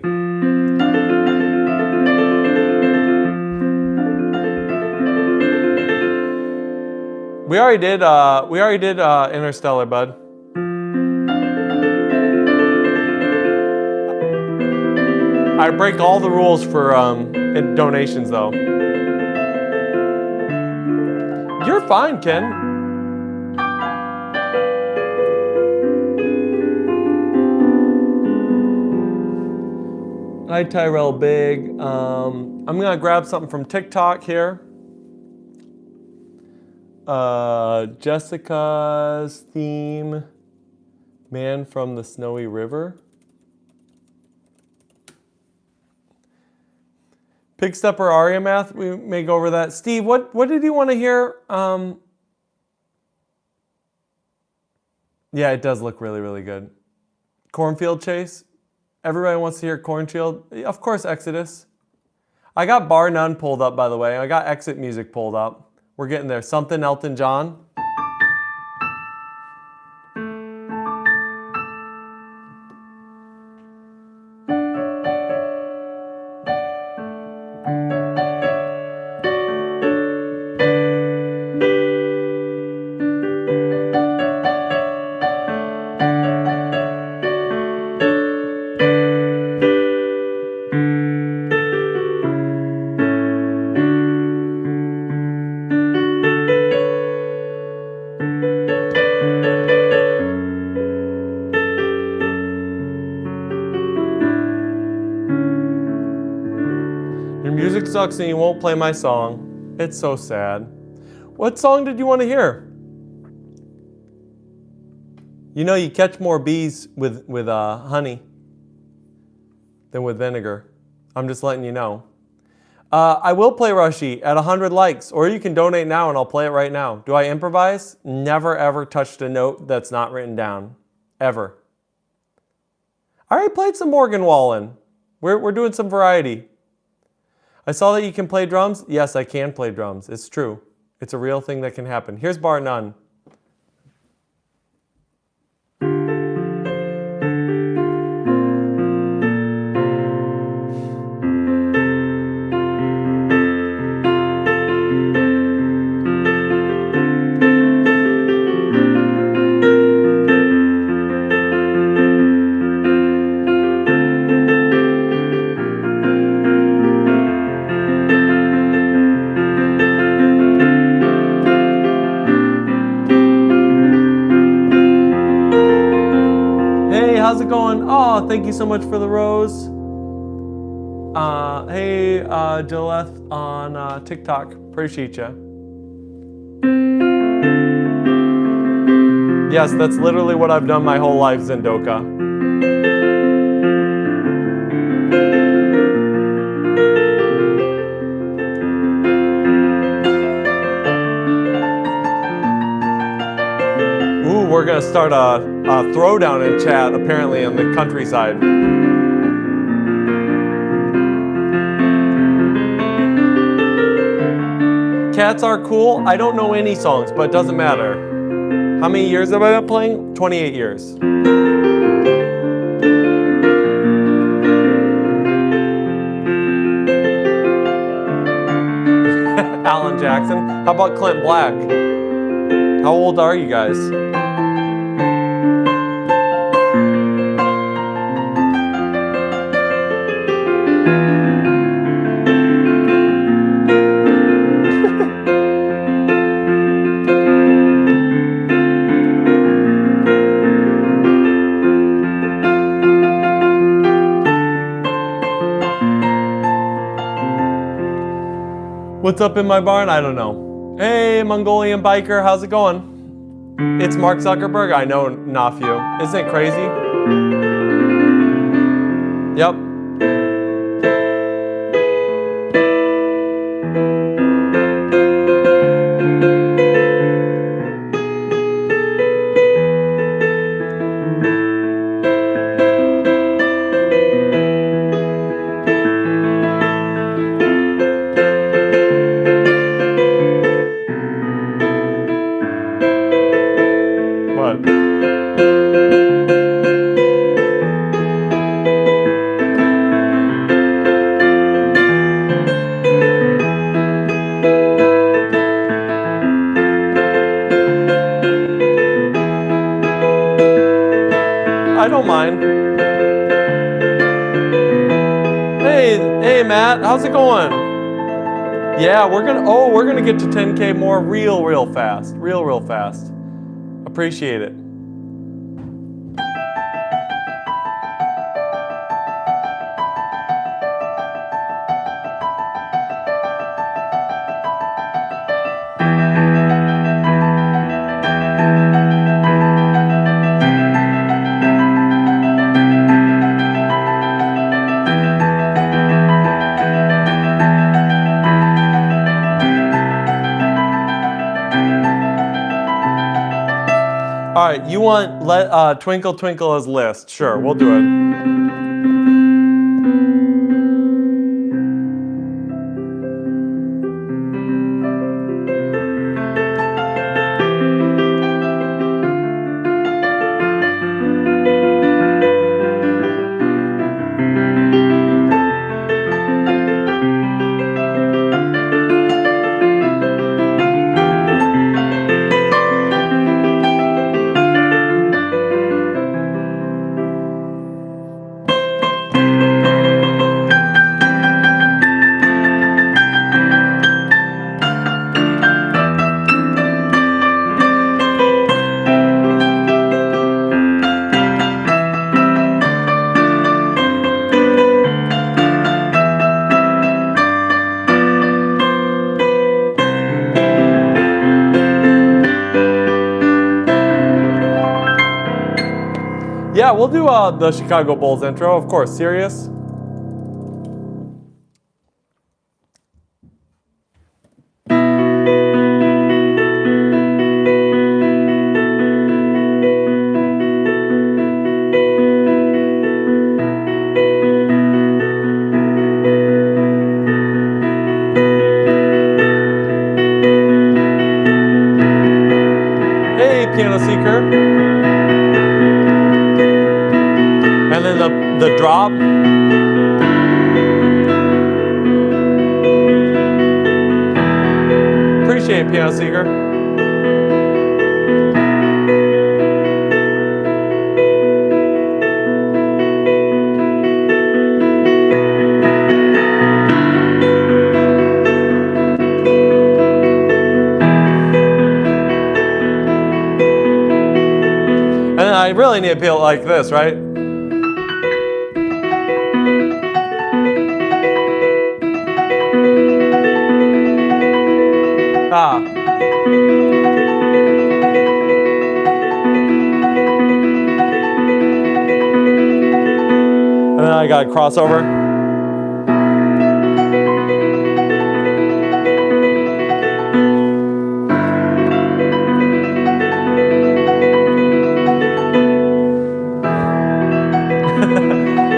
[SPEAKER 1] We already did Interstellar, bud. I break all the rules for donations, though. You're fine, Ken. Hi, Tyrell Big. I'm gonna grab something from TikTok here. Jessica's theme, Man from the Snowy River. Pig Stepper Aria Math, we may go over that. Steve, what did you want to hear? Yeah, it does look really, really good. Cornfield Chase. Everybody wants to hear Cornfield. Of course, Exodus. I got Bar None pulled up, by the way. I got Exit Music pulled up. We're getting there. Something Elton John. Sucks and you won't play my song. It's so sad. What song did you want to hear? You know you catch more bees with honey than with vinegar. I'm just letting you know. I will play Rushy at 100 likes, or you can donate now and I'll play it right now. Do I improvise? Never ever touched a note that's not written down. Ever. I already played some Morgan Wallen. We're doing some variety. I saw that you can play drums. Yes, I can play drums. It's true. It's a real thing that can happen. Here's bar none. How's it going? Oh, thank you so much for the rose. Hey, Dileth on TikTok. Appreciate you. Yes, that's literally what I've done my whole life, Zendoka. Ooh, we're gonna start a throwdown in chat, apparently, in the countryside. Cats are cool. I don't know any songs, but it doesn't matter. How many years have I been playing? 28 years. Alan Jackson. How about Clint Black? How old are you guys? What's up in my barn? I don't know. Hey, Mongolian biker, how's it going? It's Mark Zuckerberg. I know, Nafyu. Isn't it crazy? Yep. How's it going? Yeah, we're gonna get to 10K more real fast. Real fast. Appreciate it. All right, you want Twinkle Twinkle as list? Sure, we'll do it. Yeah, we'll do the Chicago Bulls intro, of course. Serious? the drop. Appreciate it, Piano Seeker. And I really need to feel like this, right? Ah. And then I got crossover.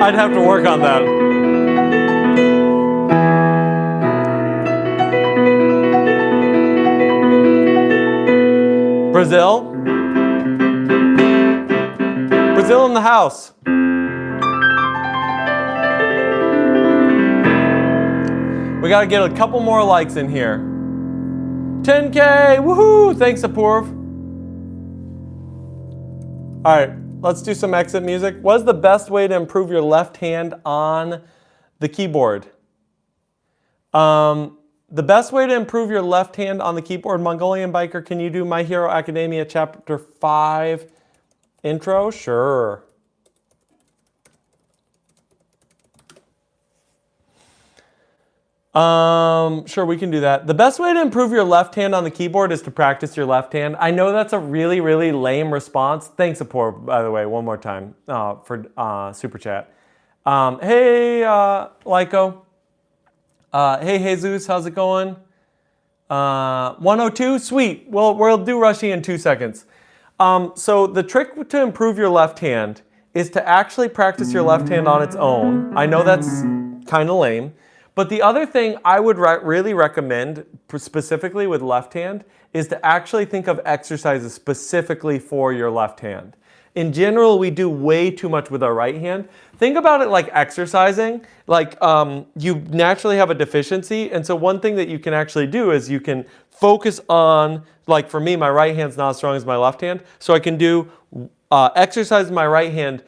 [SPEAKER 1] I'd have to work on that. Brazil. Brazil in the house. We got to get a couple more likes in here. 10K, woohoo! Thanks, Apoorv. All right, let's do some exit music. What is the best way to improve your left hand on the keyboard? The best way to improve your left hand on the keyboard, Mongolian Biker, can you do My Hero Academia Chapter 5 intro? Sure. Sure, we can do that. The best way to improve your left hand on the keyboard is to practice your left hand. I know that's a really, really lame response. Thanks, Apor, by the way, one more time for Super Chat. Hey, Lyco. Hey, Jesus, how's it going? 102, sweet. Well, we'll do Rushy in 2 seconds. So the trick to improve your left hand is to actually practice your left hand on its own. I know that's kind of lame. But the other thing I would really recommend, specifically with left hand, is to actually think of exercises specifically for your left hand. In general, we do way too much with our right hand. Think about it like exercising. Like you naturally have a deficiency, and so one thing that you can actually do is you can focus on, like for me, my right hand's not as strong as my left hand, so I can do exercise my right hand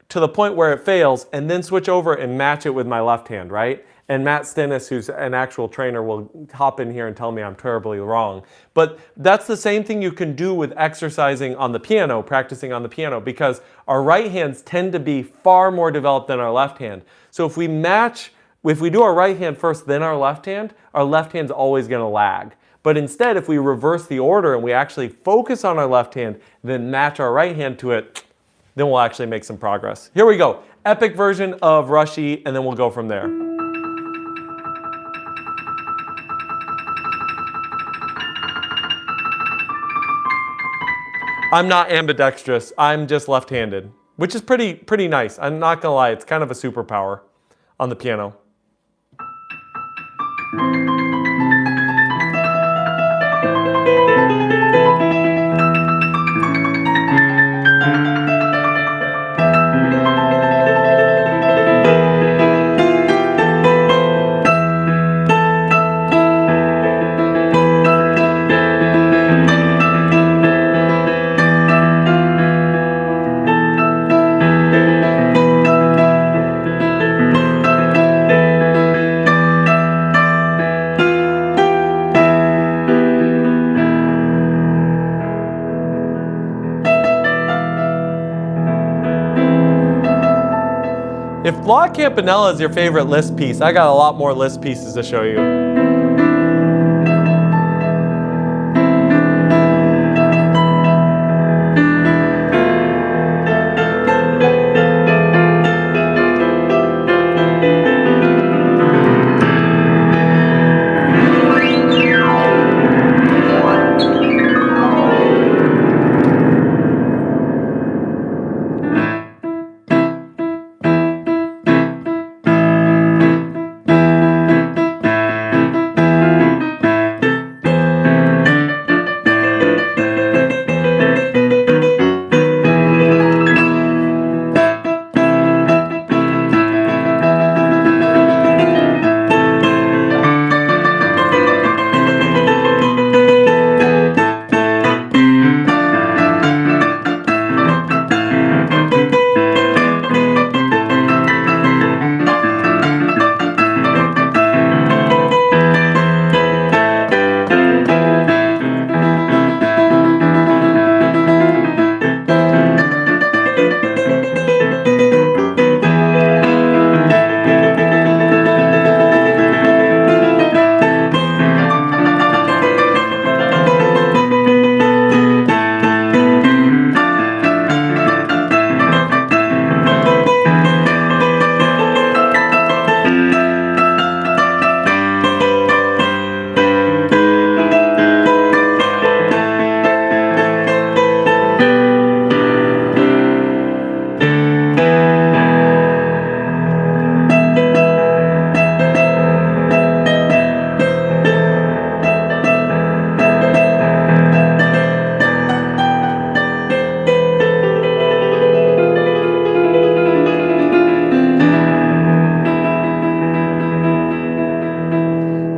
[SPEAKER 1] to the point where it fails, and then switch over and match it with my left hand, right? And Matt Stennis, who's an actual trainer, will hop in here and tell me I'm terribly wrong. But that's the same thing you can do with exercising on the piano, practicing on the piano, because our right hands tend to be far more developed than our left hand. So if we do our right hand first, then our left hand's always going to lag. But instead, if we reverse the order and we actually focus on our left hand, then match our right hand to it, then we'll actually make some progress. Here we go. Epic version of Rushy, and then we'll go from there. I'm not ambidextrous, I'm just left-handed, which is pretty nice. I'm not gonna lie, it's kind of a superpower on the piano. If La Campanella is your favorite Liszt piece, I got a lot more Liszt pieces to show you.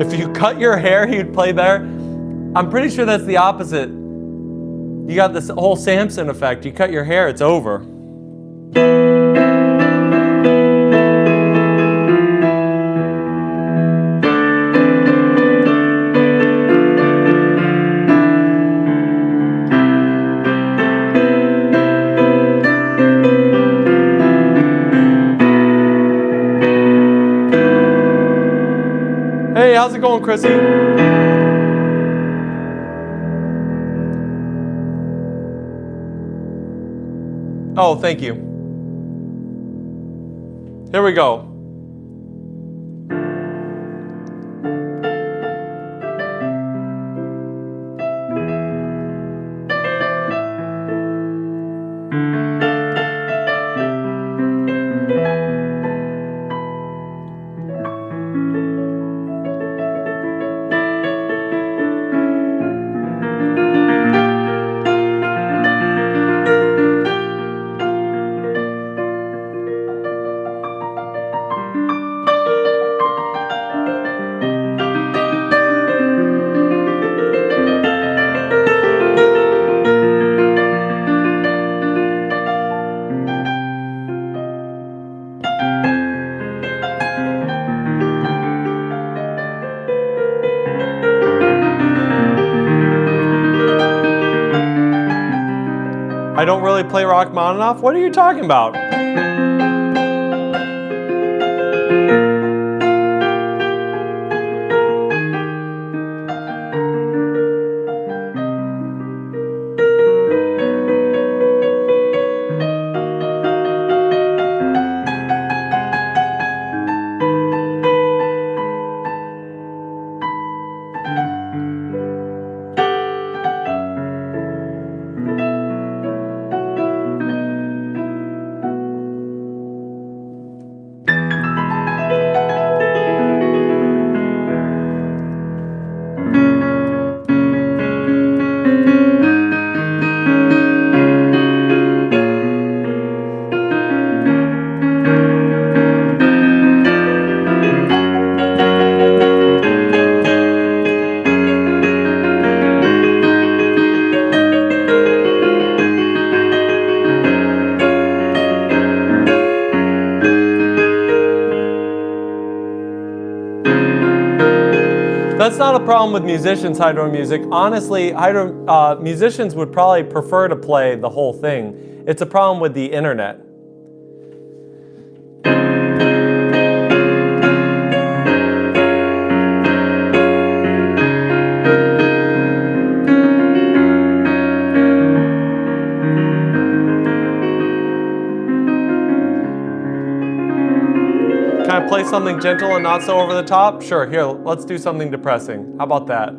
[SPEAKER 1] If you cut your hair, you'd play better. I'm pretty sure that's the opposite. You got this whole Samson effect. You cut your hair, it's over. Hey, how's it going, Chrissy? Oh, thank you. Here we go. I don't really play Rachmaninoff? What are you talking about? That's not a problem with musicians, hydro music. Honestly, musicians would probably prefer to play the whole thing. It's a problem with the internet. Can I play something gentle and not so over the top? Sure, here, let's do something depressing. How about that?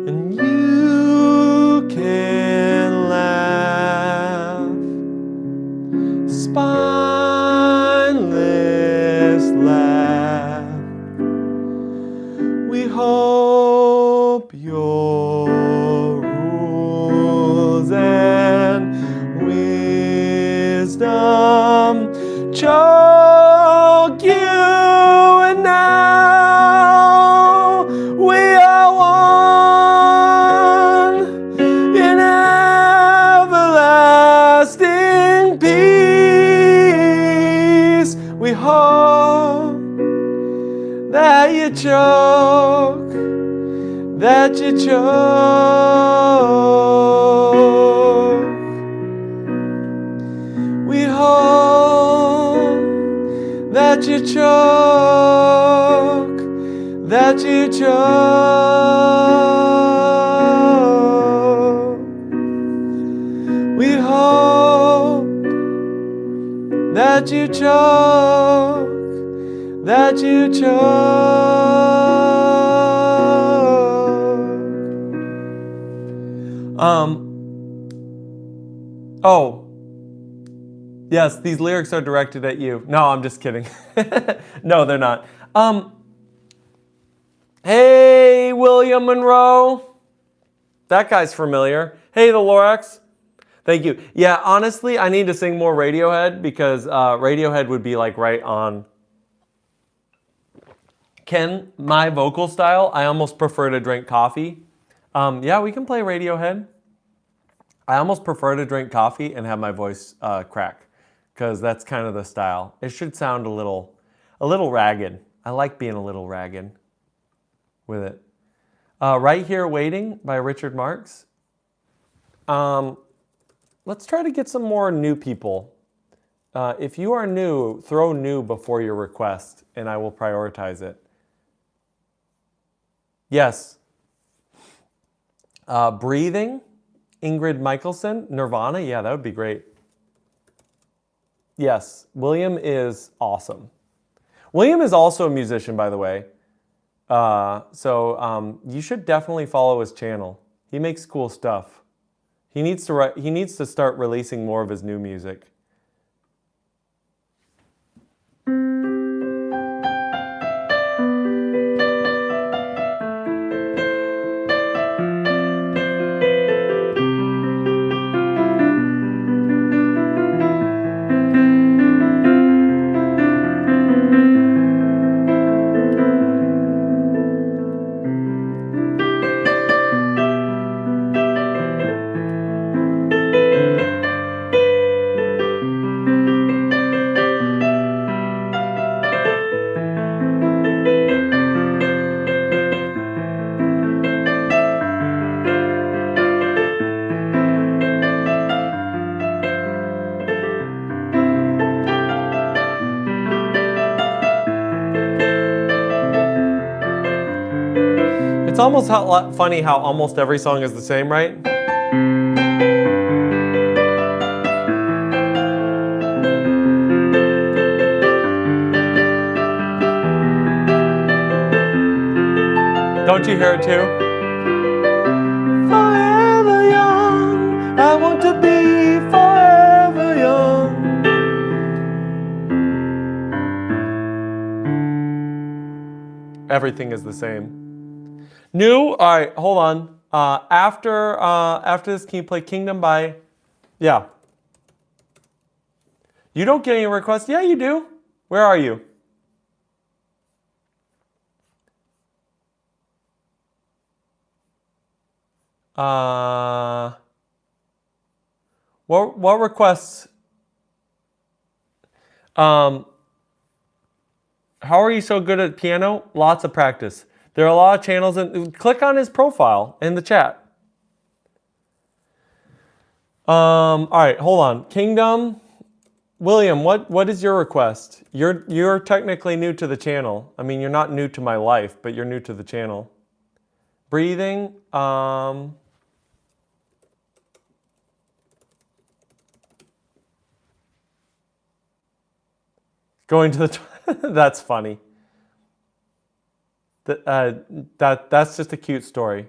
[SPEAKER 1] And you can laugh, spineless laugh. We hope your rules and wisdom choke you, and now we are one in everlasting peace. We hope that you choke, that you choke. We hope that you choke, that you choke. We hope that you choke, that you choke. Oh. Yes, these lyrics are directed at you. No, I'm just kidding. No, they're not. Hey, William Monroe. That guy's familiar. Hey, the Lorax. Thank you. Yeah, honestly, I need to sing more Radiohead because Radiohead would be like right on Ken, my vocal style, I almost prefer to drink coffee. Yeah, we can play Radiohead. I almost prefer to drink coffee and have my voice crack, because that's kind of the style. It should sound a little ragged. I like being a little ragged with it. Right Here Waiting by Richard Marx. Let's try to get some more new people. If you are new, throw new before your request, and I will prioritize it. Yes. Breathing, Ingrid Michaelson, Nirvana. Yeah, that would be great. Yes, William is awesome. William is also a musician, by the way. So you should definitely follow his channel. He makes cool stuff. He needs to start releasing more of his new music. It's almost funny how almost every song is the same, right? Don't you hear it too? Forever young, I want to be forever young. Everything is the same. New? All right, hold on. After this, can you play Kingdom by... Yeah. You don't get any requests? Yeah, you do. Where are you? What requests? How are you so good at piano? Lots of practice. There are a lot of channels, and click on his profile in the chat. All right, hold on. Kingdom, William, what is your request? You're technically new to the channel. I mean, you're not new to my life, but you're new to the channel. Breathing. Going to the. That's funny. That's just a cute story.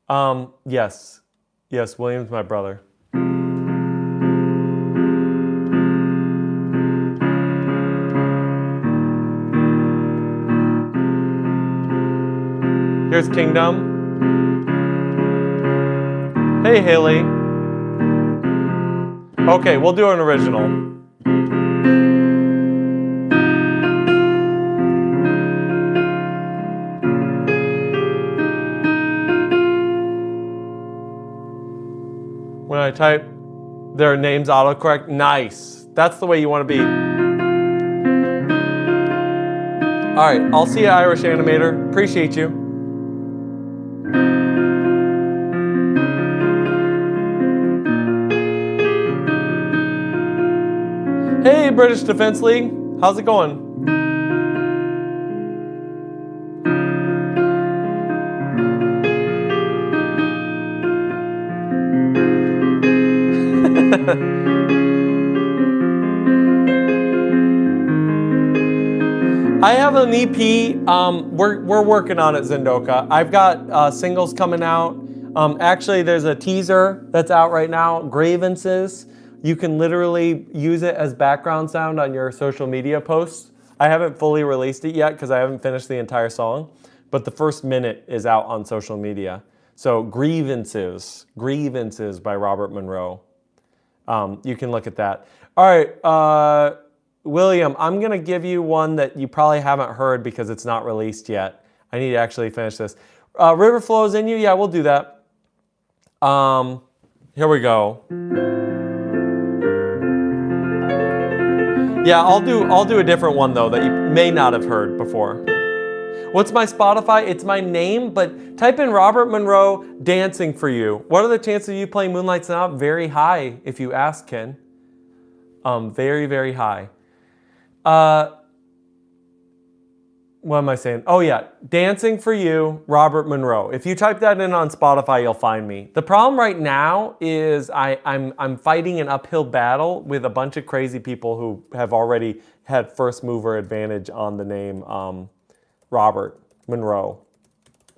[SPEAKER 1] Yes, William's my brother. Here's Kingdom. Hey, Haley. Okay, we'll do an original. When I type their names autocorrect, nice. That's the way you want to be. All right, I'll see you, Irish Animator. Appreciate you. Hey, British Defense League. How's it going? I have an EP. We're working on it, Zendoka. I've got singles coming out. Actually, there's a teaser that's out right now, Grievances. You can literally use it as background sound on your social media posts. I haven't fully released it yet because I haven't finished the entire song, but the first minute is out on social media. So Grievances by Robert Monroe. You can look at that. All right. William, I'm going to give you one that you probably haven't heard because it's not released yet. I need to actually finish this. River Flows in You. Yeah, we'll do that. Here we go. Yeah, I'll do a different one though that you may not have heard before. What's my Spotify? It's my name, but type in Robert Monroe Dancing for You. What are the chances of you playing Moonlight Sonata? Very high, if you ask, Ken. Very, very high. What am I saying? Oh yeah, Dancing for You, Robert Monroe. If you type that in on Spotify, you'll find me. The problem right now is I'm fighting an uphill battle with a bunch of crazy people who have already had first mover advantage on the name Robert Monroe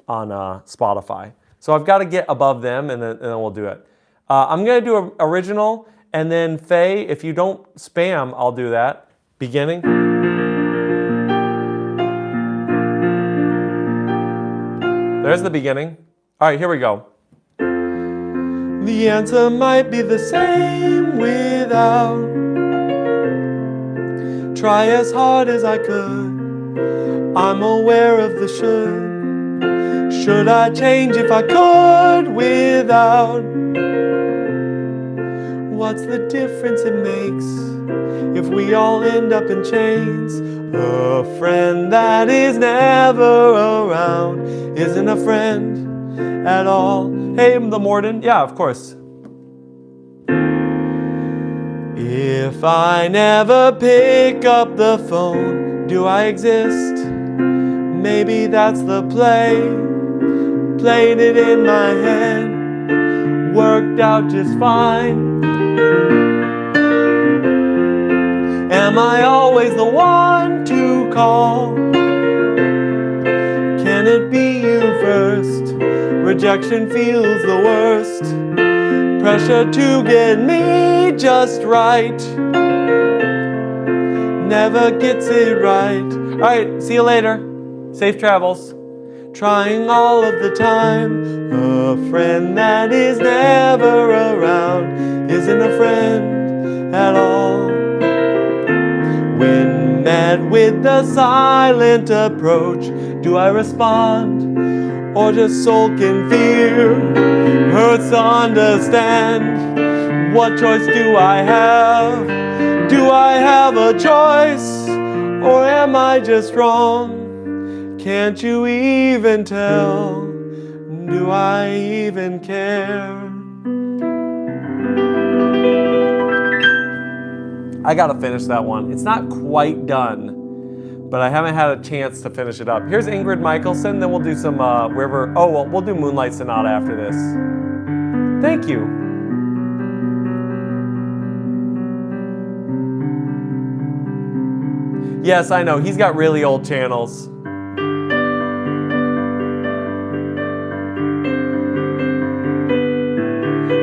[SPEAKER 1] on Spotify. So I've got to get above them, and then we'll do it. I'm going to do an original, and then Faye, if you don't spam, I'll do that. Beginning. There's the beginning. All right, here we go. The answer might be the same without. Try as hard as I could. I'm aware of the should. Should I change if I could without? What's the difference it makes if we all end up in chains? A friend that is never around isn't a friend at all. Hey, the Morden. Yeah, of course. If I never pick up the phone, do I exist? Maybe that's the play. Played it in my head, worked out just fine. Am I always the one to call? Can it be you first? Rejection feels the worst. Pressure to get me just right never gets it right. All right, see you later. Safe travels. Trying all of the time. A friend that is never around isn't a friend at all. When met with the silent approach, do I respond or just sulk in fear? Hurts to understand. What choice do I have? Do I have a choice or am I just wrong? Can't you even tell? Do I even care? I gotta finish that one. It's not quite done, but I haven't had a chance to finish it up. Here's Ingrid Michaelson, then we'll do some River. Oh, well, we'll do Moonlight Sonata after this. Thank you. Yes, I know, he's got really old channels.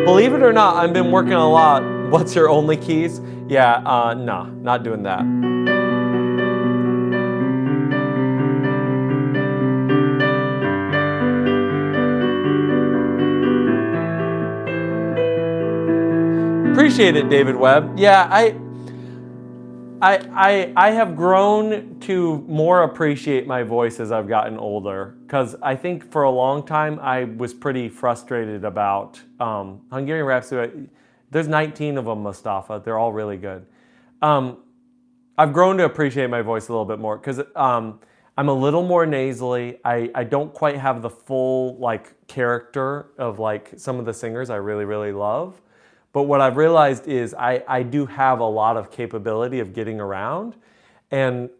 [SPEAKER 1] Believe it or not, I've been working a lot. What's your only keys? Yeah, nah, not doing that. Appreciate it, David Webb. Yeah, I have grown to more appreciate my voice as I've gotten older, because I think for a long time I was pretty frustrated about Hungarian Rhapsody. There's 19 of them, Mustafa. They're all really good. I've grown to appreciate my voice a little bit more because I'm a little more nasally. I don't quite have the full character of some of the singers I really, really love. But what I've realized is I do have a lot of capability of getting around. And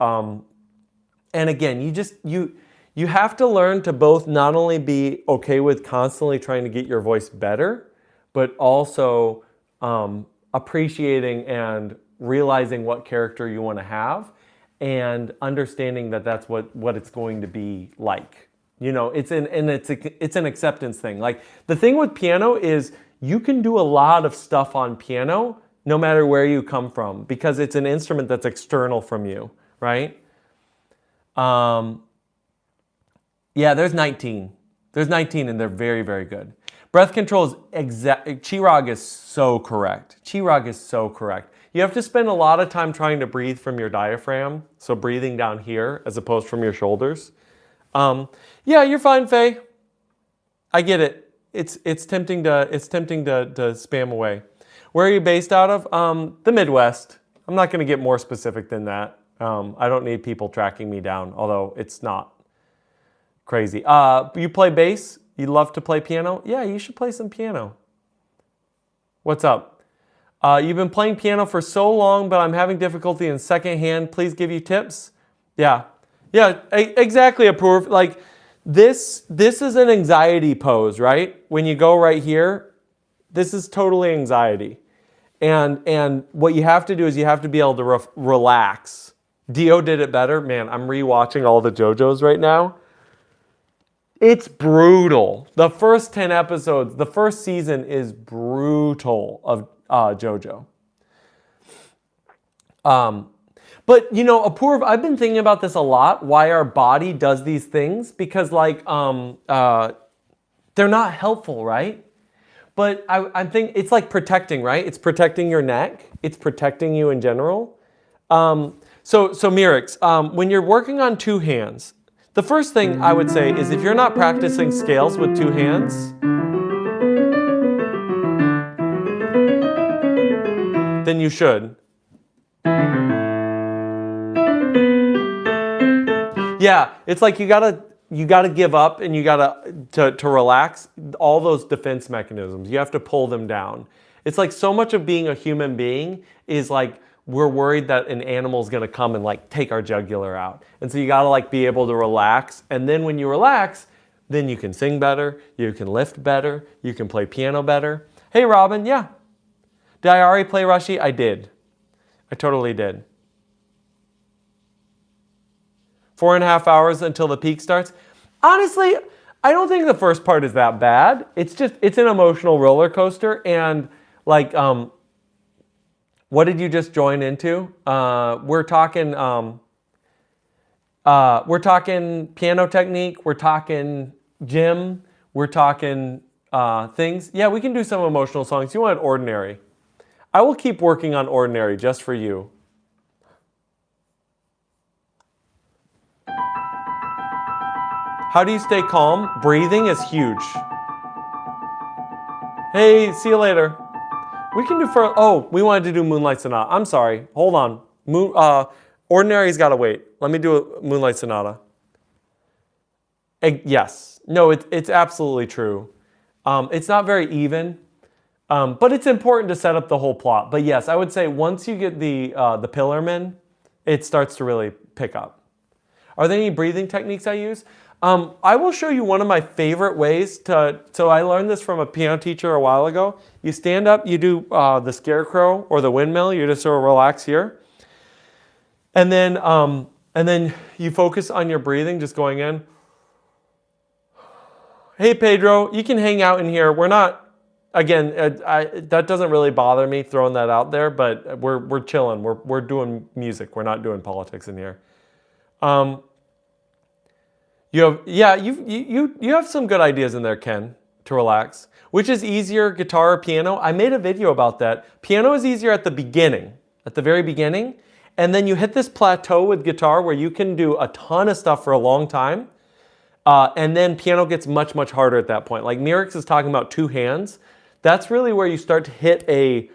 [SPEAKER 1] again, you have to learn to both not only be okay with constantly trying to get your voice better, but also appreciating and realizing what character you want to have and understanding that that's what it's going to be like. You know, it's an acceptance thing. Like the thing with piano is you can do a lot of stuff on piano no matter where you come from because it's an instrument that's external from you, right? Yeah, there's 19. There's 19 and they're very, very good. Breath control is exact. Chirag is so correct. Chirag is so correct. you have to spend a lot of time trying to breathe from your diaphragm. So breathing down here as opposed from your shoulders. Yeah, you're fine, Faye. I get it. It's tempting to spam away. Where are you based out of? The Midwest. I'm not going to get more specific than that. I don't need people tracking me down, although it's not crazy. You play bass? You love to play piano? Yeah, you should play some piano. What's up? You've been playing piano for so long, but I'm having difficulty in second hand. Please give you tips. Yeah, exactly. Approve. Like this is an anxiety pose, right? When you go right here, this is totally anxiety. And what you have to do is you have to be able to relax. Dio did it better. Man, I'm rewatching all the Jojos right now. It's brutal. The first 10 episodes, the first season is brutal of Jojo. But you know, Apurv, I've been thinking about this a lot, why our body does these things, because like they're not helpful, right? But I think it's like protecting, right? It's protecting your neck. It's protecting you in general. So Mirix, when you're working on two hands, the first thing I would say is if you're not practicing scales with two hands, then you should. Yeah, it's like you gotta give up and you gotta to relax all those defense mechanisms. You have to pull them down. It's like so much of being a human being is like we're worried that an animal's gonna come and like take our jugular out. And so you gotta like be able to relax. And then when you relax, then you can sing better, you can lift better, you can play piano better. Hey Robin, yeah. Did I already play Rushy? I did. I totally did. 4.5 hours until the peak starts. Honestly, I don't think the first part is that bad. It's an emotional roller coaster. And like, what did you just join into? We're talking piano technique. We're talking gym. We're talking things. Yeah, we can do some emotional songs. You want Ordinary? I will keep working on Ordinary just for you. How do you stay calm? Breathing is huge. Hey, see you later. We can do we wanted to do Moonlight Sonata. I'm sorry. Hold on. Ordinary's got to wait. Let me do a Moonlight Sonata. Yes. No, it's absolutely true. It's not very even, but it's important to set up the whole plot. But yes, I would say once you get the Pillarmen, it starts to really pick up. Are there any breathing techniques I use? I will show you one of my favorite ways so I learned this from a piano teacher a while ago. You stand up, you do the scarecrow or the windmill, you just sort of relax here. And then you focus on your breathing, just going in. Hey Pedro, you can hang out in here. We're not, again, that doesn't really bother me throwing that out there, but we're chilling. We're doing music. We're not doing politics in here. You have some good ideas in there, Ken, to relax. Which is easier, guitar or piano? I made a video about that. Piano is easier at the beginning, at the very beginning. And then you hit this plateau with guitar where you can do a ton of stuff for a long time. And then piano gets much, much harder at that point. Like Mirix is talking about two hands. That's really where you start to hit a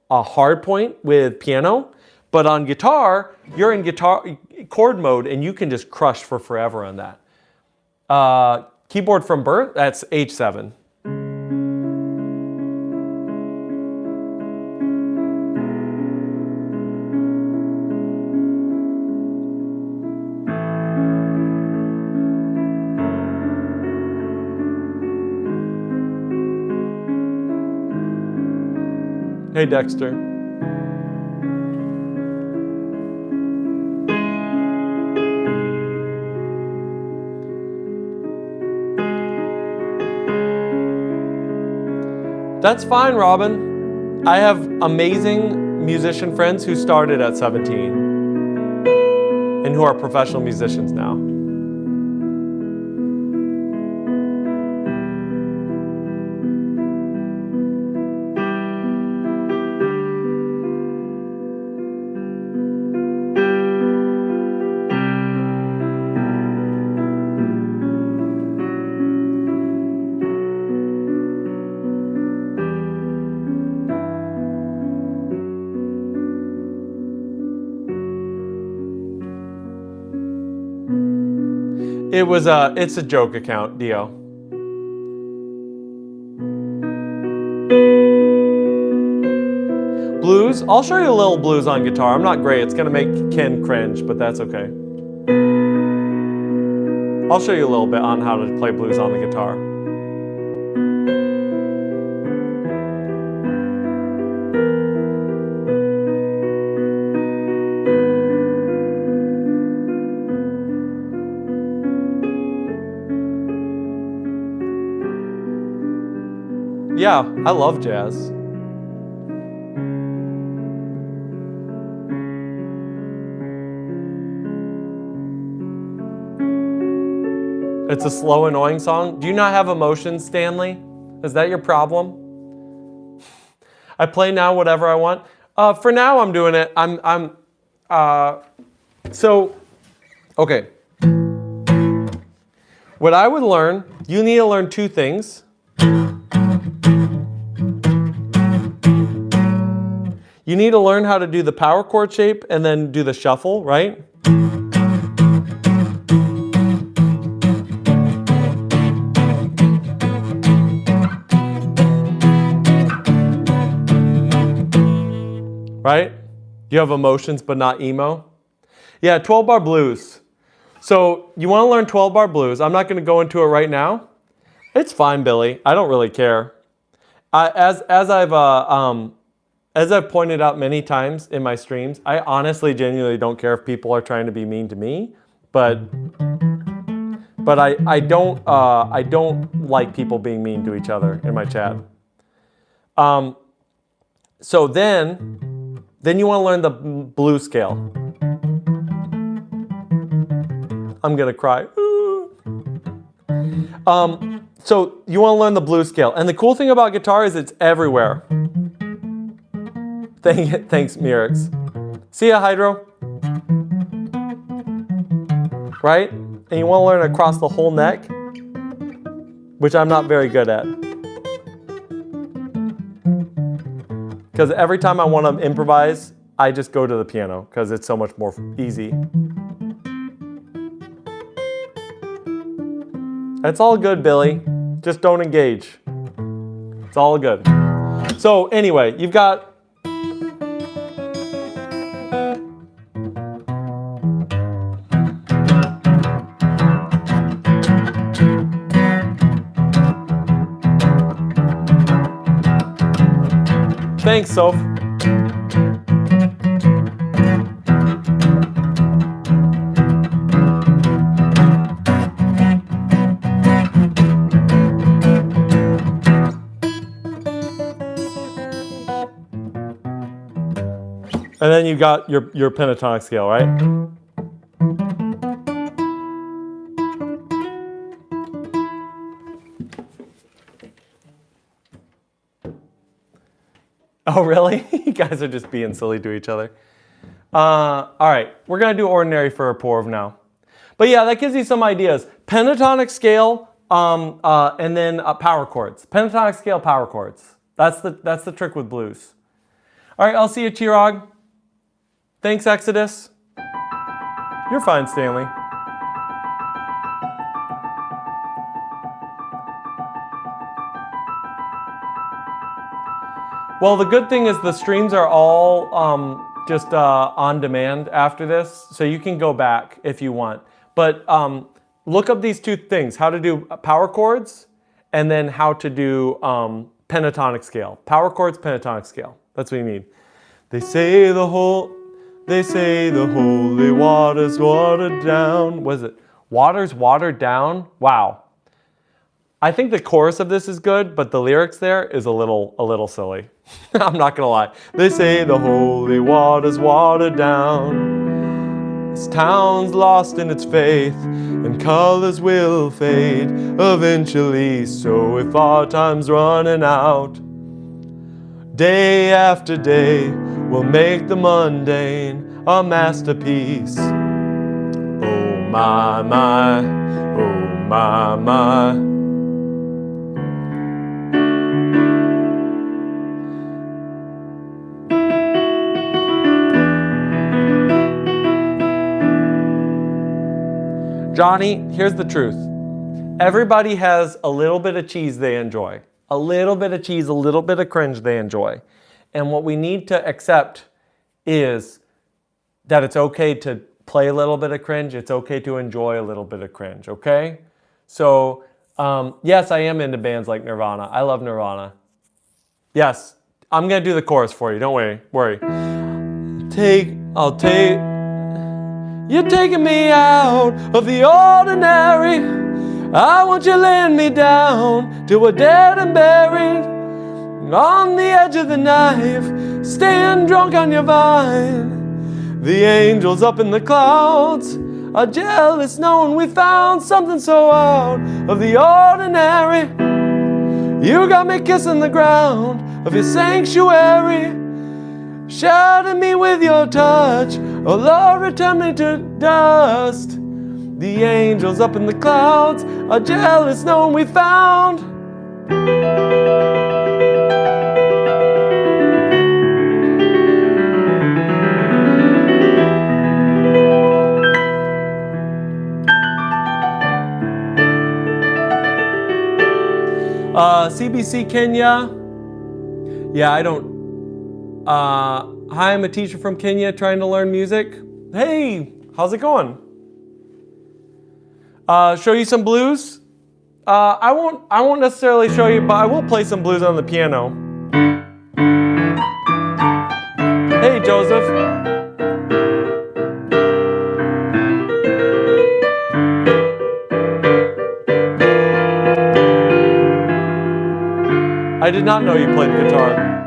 [SPEAKER 1] hard point with piano. But on guitar, you're in guitar chord mode and you can just crush for forever on that. Keyboard from birth, that's H7. Hey Dexter. That's fine, Robin. I have amazing musician friends who started at 17 and who are professional musicians now. It's a joke account, Dio. Blues? I'll show you a little blues on guitar. I'm not great. It's gonna make Ken cringe, but that's okay. I'll show you a little bit on how to play blues on the guitar. Yeah, I love jazz. It's a slow, annoying song. Do you not have emotions, Stanley? Is that your problem? I play now whatever I want. For now, I'm doing it. Okay. What I would learn, you need to learn two things. You need to learn how to do the power chord shape and then do the shuffle, right? Right? You have emotions but not emo. Yeah, 12-bar blues. So you want to learn 12-bar blues. I'm not going to go into it right now. It's fine, Billy. I don't really care. As I've pointed out many times in my streams, I honestly, genuinely don't care if people are trying to be mean to me, but I don't like people being mean to each other in my chat. So then you want to learn the blues scale. I'm gonna cry. So you want to learn the blues scale, and the cool thing about guitar is it's everywhere. Thanks, Mirix. See ya, Hydro. Right? And you want to learn across the whole neck, which I'm not very good at. Because every time I want to improvise, I just go to the piano because it's so much more easy. That's all good, Billy. Just don't engage. It's all good. So anyway, you've got... Thanks, Soph. And then you got your pentatonic scale, right? Oh, really? You guys are just being silly to each other. All right, we're gonna do ordinary for a Porv now. But yeah, that gives you some ideas. Pentatonic scale, and then power chords. Pentatonic scale, power chords. That's the trick with blues. All right, I'll see you, Chirag. Thanks, Exodus. You're fine, Stanley. Well, the good thing is the streams are all just on demand after this, so you can go back if you want. But look up these two things, how to do power chords and then how to do pentatonic scale. Power chords, pentatonic scale. That's what you need. They say the holy water's watered down. What is it? Water's watered down? Wow. I think the chorus of this is good, but the lyrics there is a little silly. I'm not gonna lie. They say the holy water's watered down. This town's lost in its faith, and colors will fade eventually. So if our time's running out, day after day, we'll make the mundane a masterpiece. Oh my, my, oh my, my. Johnny, here's the truth. Everybody has a little bit of cheese they enjoy. A little bit of cheese, a little bit of cringe they enjoy. And what we need to accept is that it's okay to play a little bit of cringe. It's okay to enjoy a little bit of cringe, okay? So, yes, I am into bands like Nirvana. I love Nirvana. Yes, I'm going to do the chorus for you. Don't worry. You're taking me out of the ordinary. I want you laying me down till we're dead and buried. On the edge of the knife, staying drunk on your vine. The angels up in the clouds are jealous knowing we found something so out of the ordinary. You got me kissing the ground of your sanctuary. Shatter me with your touch, oh Lord, return me to dust. The angels up in the clouds are jealous knowing we found. CBC Kenya. Yeah, I don't. Hi, I'm a teacher from Kenya trying to learn music. Hey, how's it going? Show you some blues? I won't necessarily show you, but I will play some blues on the piano. Hey, Joseph. I did not know you played guitar.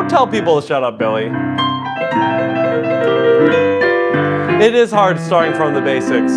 [SPEAKER 1] Tell people to shut up, Billy. It is hard starting from the basics.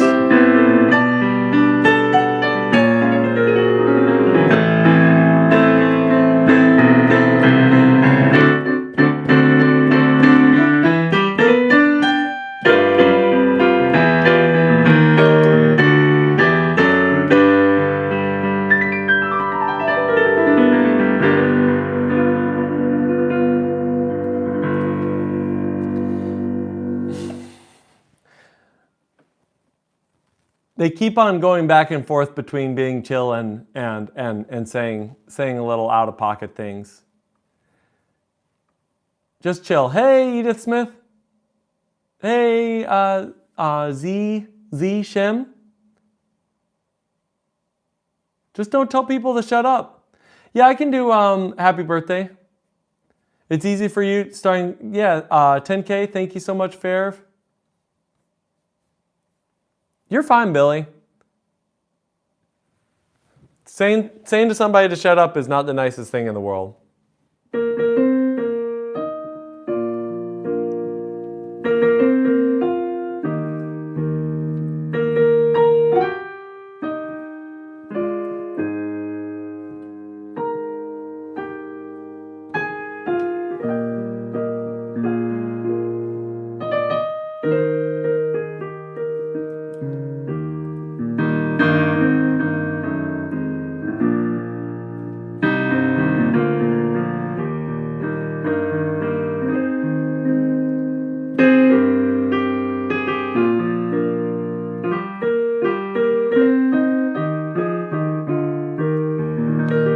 [SPEAKER 1] They keep on going back and forth between being chill and saying a little out of pocket things. Just chill. Hey, Edith Smith. Hey, Z Shim. Just don't tell people to shut up. Yeah, I can do happy birthday. It's easy for you starting. Yeah, 10K. Thank you so much, Fair. You're fine, Billy. Saying to somebody to shut up is not the nicest thing in the world.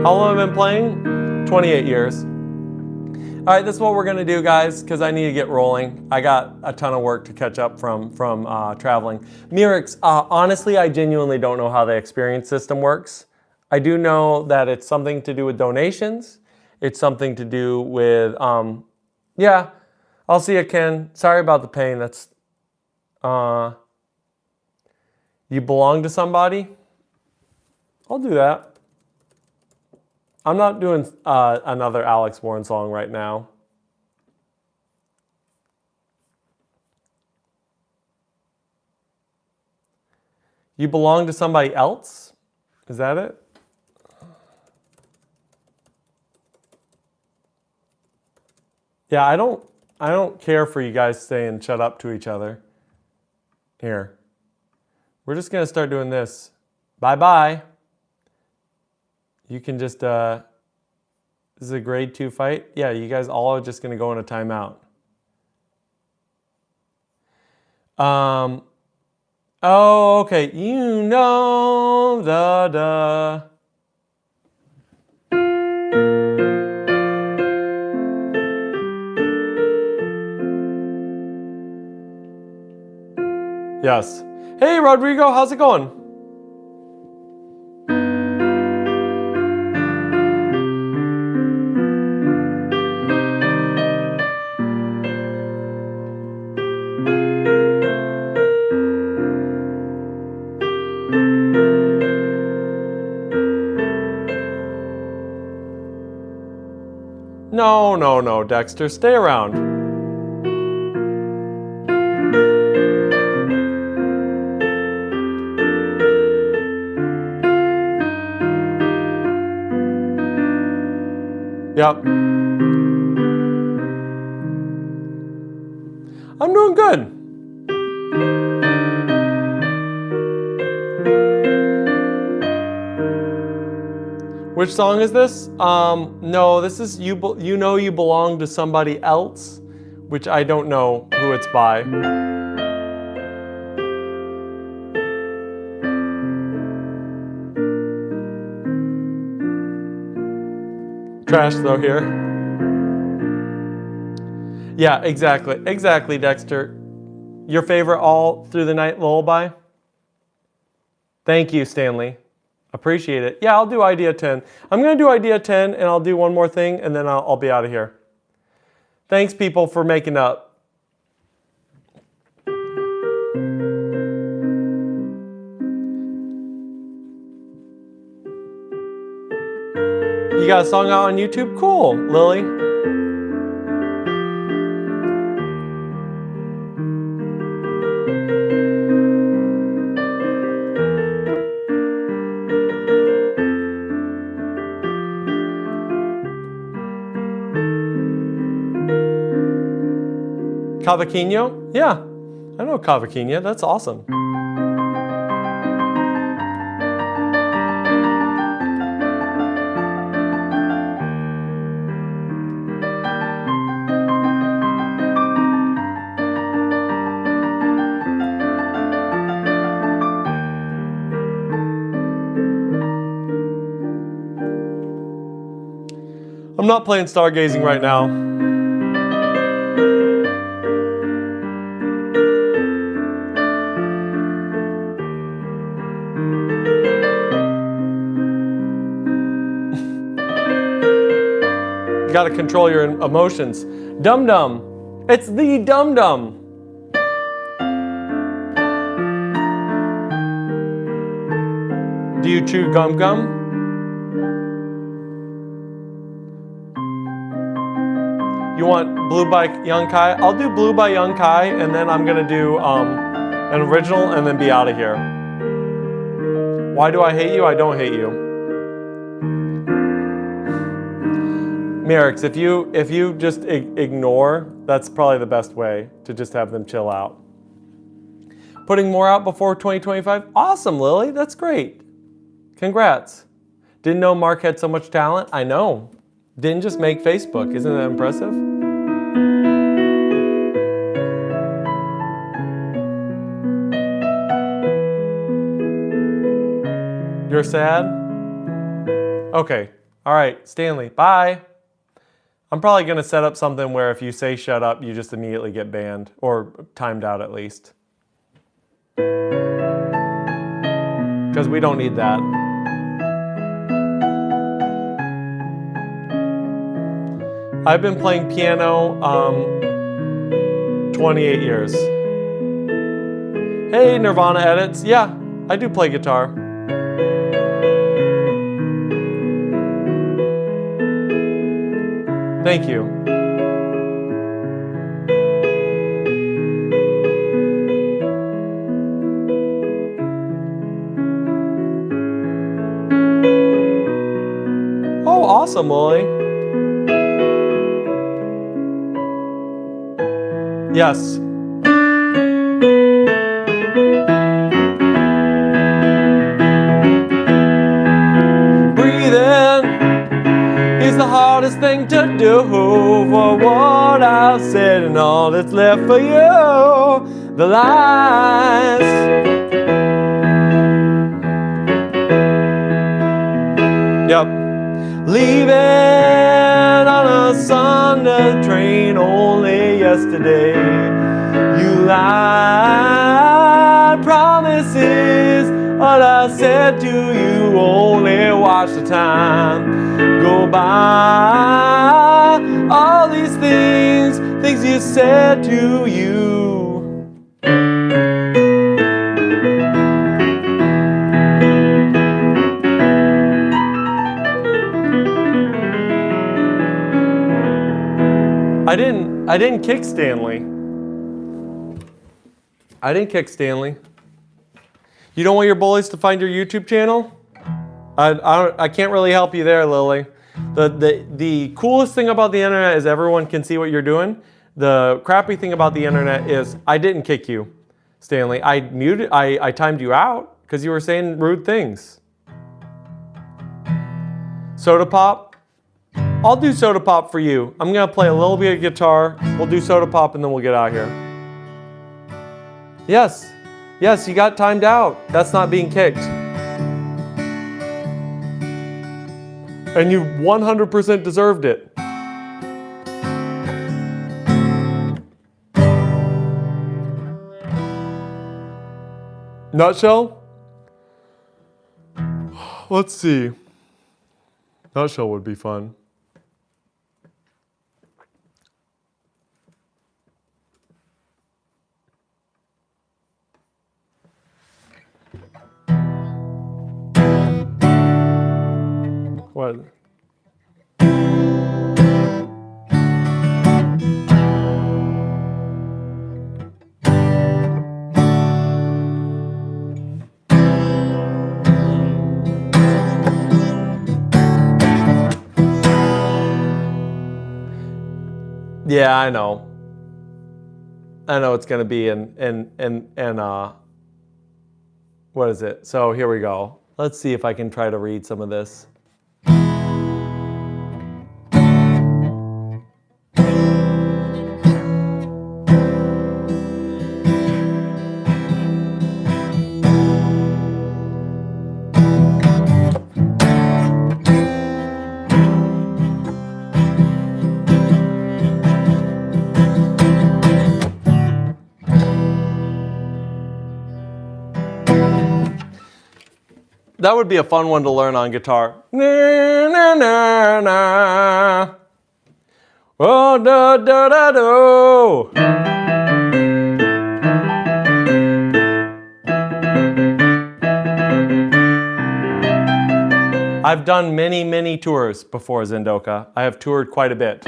[SPEAKER 1] How long have I been playing? 28 years. All right, this is what we're gonna do, guys, because I need to get rolling. I got a ton of work to catch up from traveling. Mirix, honestly, I genuinely don't know how the experience system works. I do know that it's something to do with donations. It's something to do with, yeah, I'll see you, Ken. Sorry about the pain. You belong to somebody? I'll do that. I'm not doing another Alex Warren song right now. You belong to somebody else? Is that it? Yeah, I don't care for you guys saying shut up to each other. Here. We're just gonna start doing this. Bye-bye. You can just this is a grade 2 fight. Yeah, you guys all are just gonna go in a timeout. Oh, okay. You know the Yes. Hey, Rodrigo, how's it going? No, Dexter, stay around. Yep. I'm doing good. Which song is this? No, this is You Know You Belong to Somebody Else, which I don't know who it's by. Trash though here. Yeah, exactly, Dexter. Your favorite All Through the Night lullaby? Thank you, Stanley. Appreciate it. Yeah, I'll do idea 10. I'm going to do idea 10 and I'll do one more thing and then I'll be out of here. Thanks, people, for making up. You got a song out on YouTube? Cool, Lily. Cavaquinho? Yeah, I know Cavaquinho. That's awesome. I'm not playing Stargazing right now. You gotta control your emotions. Dum Dum. It's the Dum Dum. Do you chew gum gum? You want Blue by Young Kai? I'll do Blue by Young Kai and then I'm gonna do an original and then be out of here. Why do I hate you? I don't hate you. Merrick's, if you just ignore, that's probably the best way to just have them chill out. Putting more out before 2025? Awesome, Lily, that's great. Congrats. Didn't know Mark had so much talent? I know. Didn't just make Facebook, isn't that impressive? You're sad? Okay, all right, Stanley, bye. I'm probably gonna set up something where if you say shut up, you just immediately get banned, or timed out at least. Because we don't need that. I've been playing piano 28 years. Hey, Nirvana Edits. Yeah, I do play guitar. Thank you. Oh, awesome, Lily. Yes. Breathing is the hardest thing to do. For what I've said and all that's left for you, the lies. Yep. Leaving on a Sunday train only yesterday. You lied, promises. All I said to you, only watch the time go by. All these things you said to you. I didn't kick Stanley. I didn't kick Stanley. You don't want your bullies to find your YouTube channel? I can't really help you there, Lily. The coolest thing about the internet is everyone can see what you're doing. The crappy thing about the internet is I didn't kick you, Stanley. I timed you out because you were saying rude things. Soda Pop? I'll do Soda Pop for you. I'm gonna play a little bit of guitar. We'll do Soda Pop and then we'll get out of here. Yes, you got timed out. That's not being kicked. And you 100% deserved it. Nutshell? Let's see. Nutshell would be fun. What? Yeah, I know. I know it's gonna be in what is it? So here we go. Let's see if I can try to read some of this. That would be a fun one to learn on guitar. Na, na, na, na. Oh, da, da, da, do. I've done many, many tours before Zendoka. I have toured quite a bit.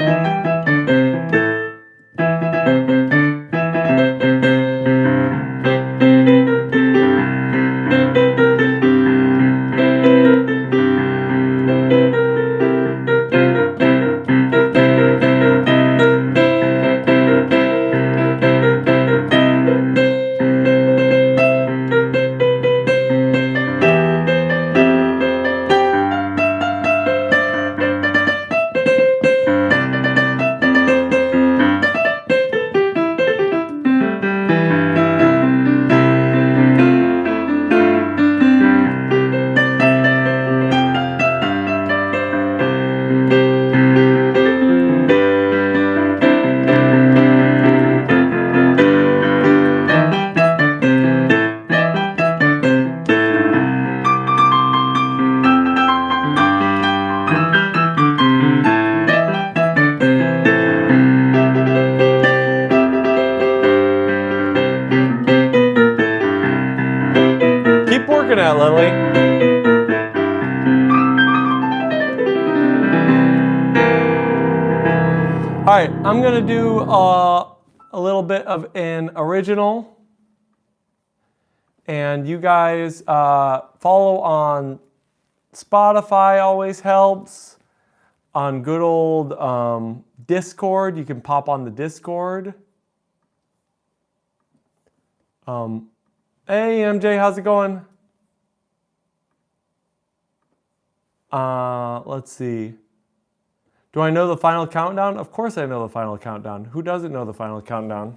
[SPEAKER 1] working at, Lily? All right, I'm gonna do a little bit of an original, and you guys follow on Spotify, always helps. On good old Discord, you can pop on the Discord. Hey MJ, how's it going? Let's see. Do I know the final countdown? Of course I know the final countdown. Who doesn't know the final countdown?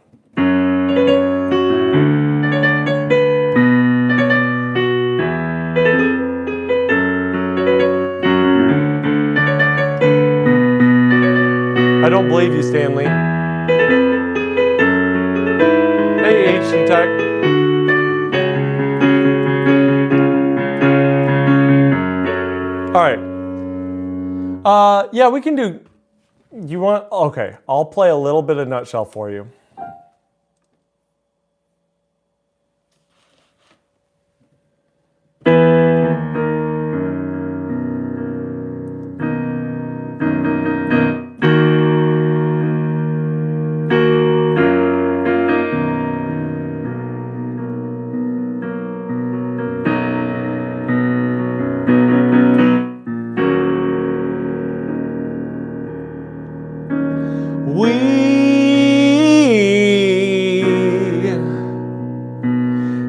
[SPEAKER 1] I don't believe you, Stanley. Hey, HG Tech. All right. Yeah, we can do. You want? Okay, I'll play a little bit of Nutshell for you.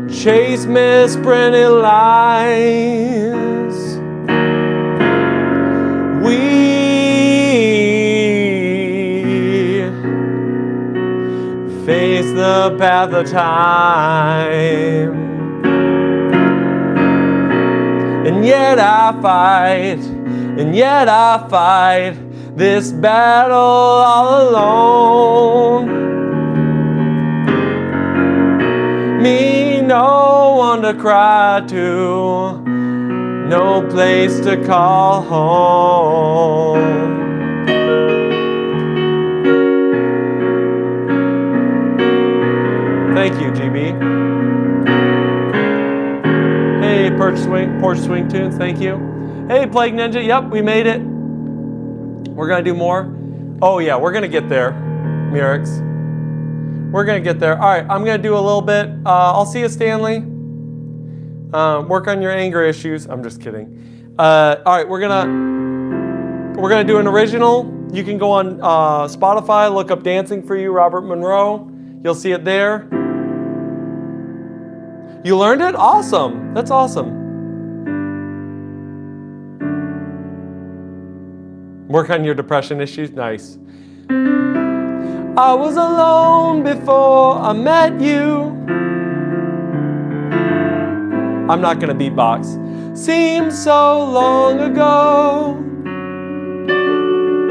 [SPEAKER 1] Chase misprinted lines. We face the path of time. And yet I fight this battle all alone. Me, no one to cry to, no place to call home. Thank you, GB. Hey, Porch Swing Tunes, thank you. Hey, Plague Ninja, yep, we made it. We're gonna do more. Oh yeah, we're gonna get there, Mirix. We're gonna get there. All right, I'm gonna do a little bit. I'll see you, Stanley. Work on your anger issues. I'm just kidding. All right, we're gonna do an original. You can go on Spotify, look up "Dancing for You," Robert Monroe. You'll see it there. You learned it? Awesome. That's awesome. Work on your depression issues. Nice. I was alone before I met you. I'm not gonna beatbox. Seems so long ago.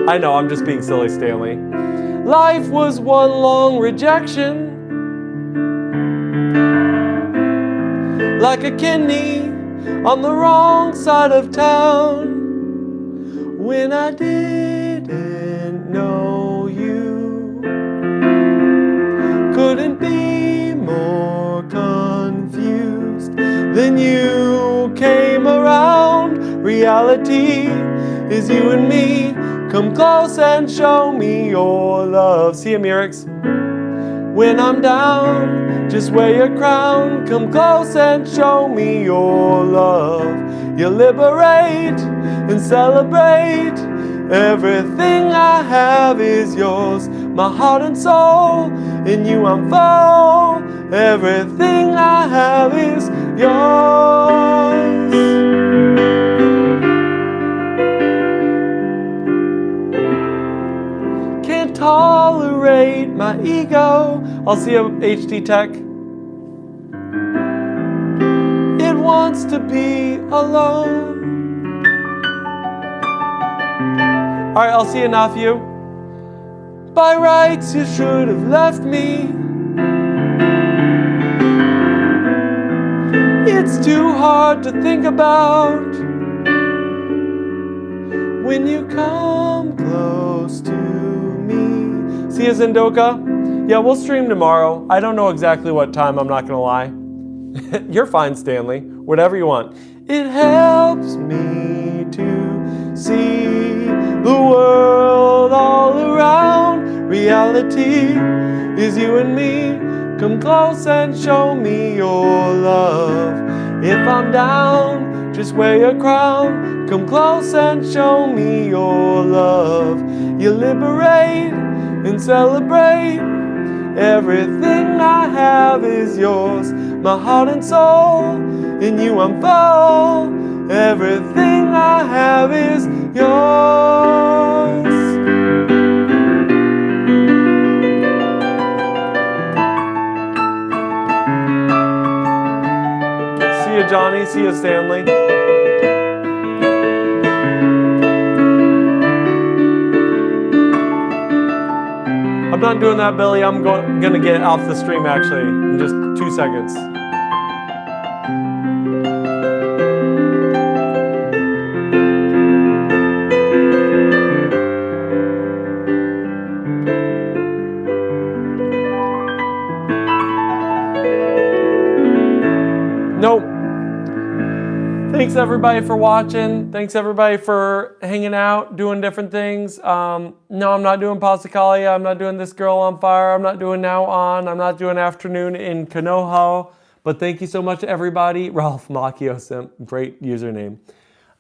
[SPEAKER 1] I know, I'm just being silly, Stanley. Life was one long rejection. Like a kidney on the wrong side of town. When I didn't know you, couldn't be more confused. Then you came around. Reality is you and me. Come close and show me your love. See you, Mirix. When I'm down, just wear your crown. Come close and show me your love. You liberate and celebrate. Everything I have is yours. My heart and soul, in you I'm full. Everything I have is yours. Can't tolerate my ego. I'll see you, HD Tech. It wants to be alone. All right, I'll see you, Nephew. By rights, you should have left me. It's too hard to think about when you come close to me. See you, Zendoka. Yeah, we'll stream tomorrow. I don't know exactly what time, I'm not gonna lie. You're fine, Stanley. Whatever you want. It helps me to see the world all around. Reality is you and me. Come close and show me your love. If I'm down, just wear your crown. Come close and show me your love. You liberate and celebrate. Everything I have is yours. My heart and soul, in you I'm full. Everything I have is yours. See you, Johnny. See you, Stanley. I'm not doing that, Billy. I'm gonna get off the stream actually in just 2 seconds. Nope. Thanks everybody for watching. Thanks everybody for hanging out, doing different things. No, I'm not doing Pasakalia. I'm not doing This Girl on Fire. I'm not doing Now On. I'm not doing Afternoon in Kanoho. But thank you so much to everybody. Ralph Macchio Simp, great username.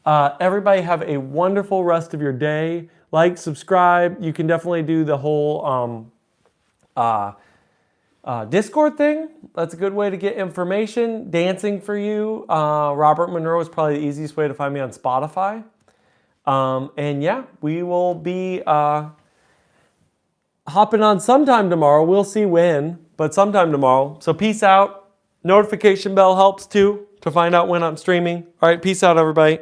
[SPEAKER 1] Everybody have a wonderful rest of your day. Like, subscribe. You can definitely do the whole Discord thing. That's a good way to get information. Dancing for you. Robert Monroe is probably the easiest way to find me on Spotify. And yeah, we will be hopping on sometime tomorrow. We'll see when, but sometime tomorrow. So peace out. Notification bell helps too to find out when I'm streaming. All right, peace out, everybody.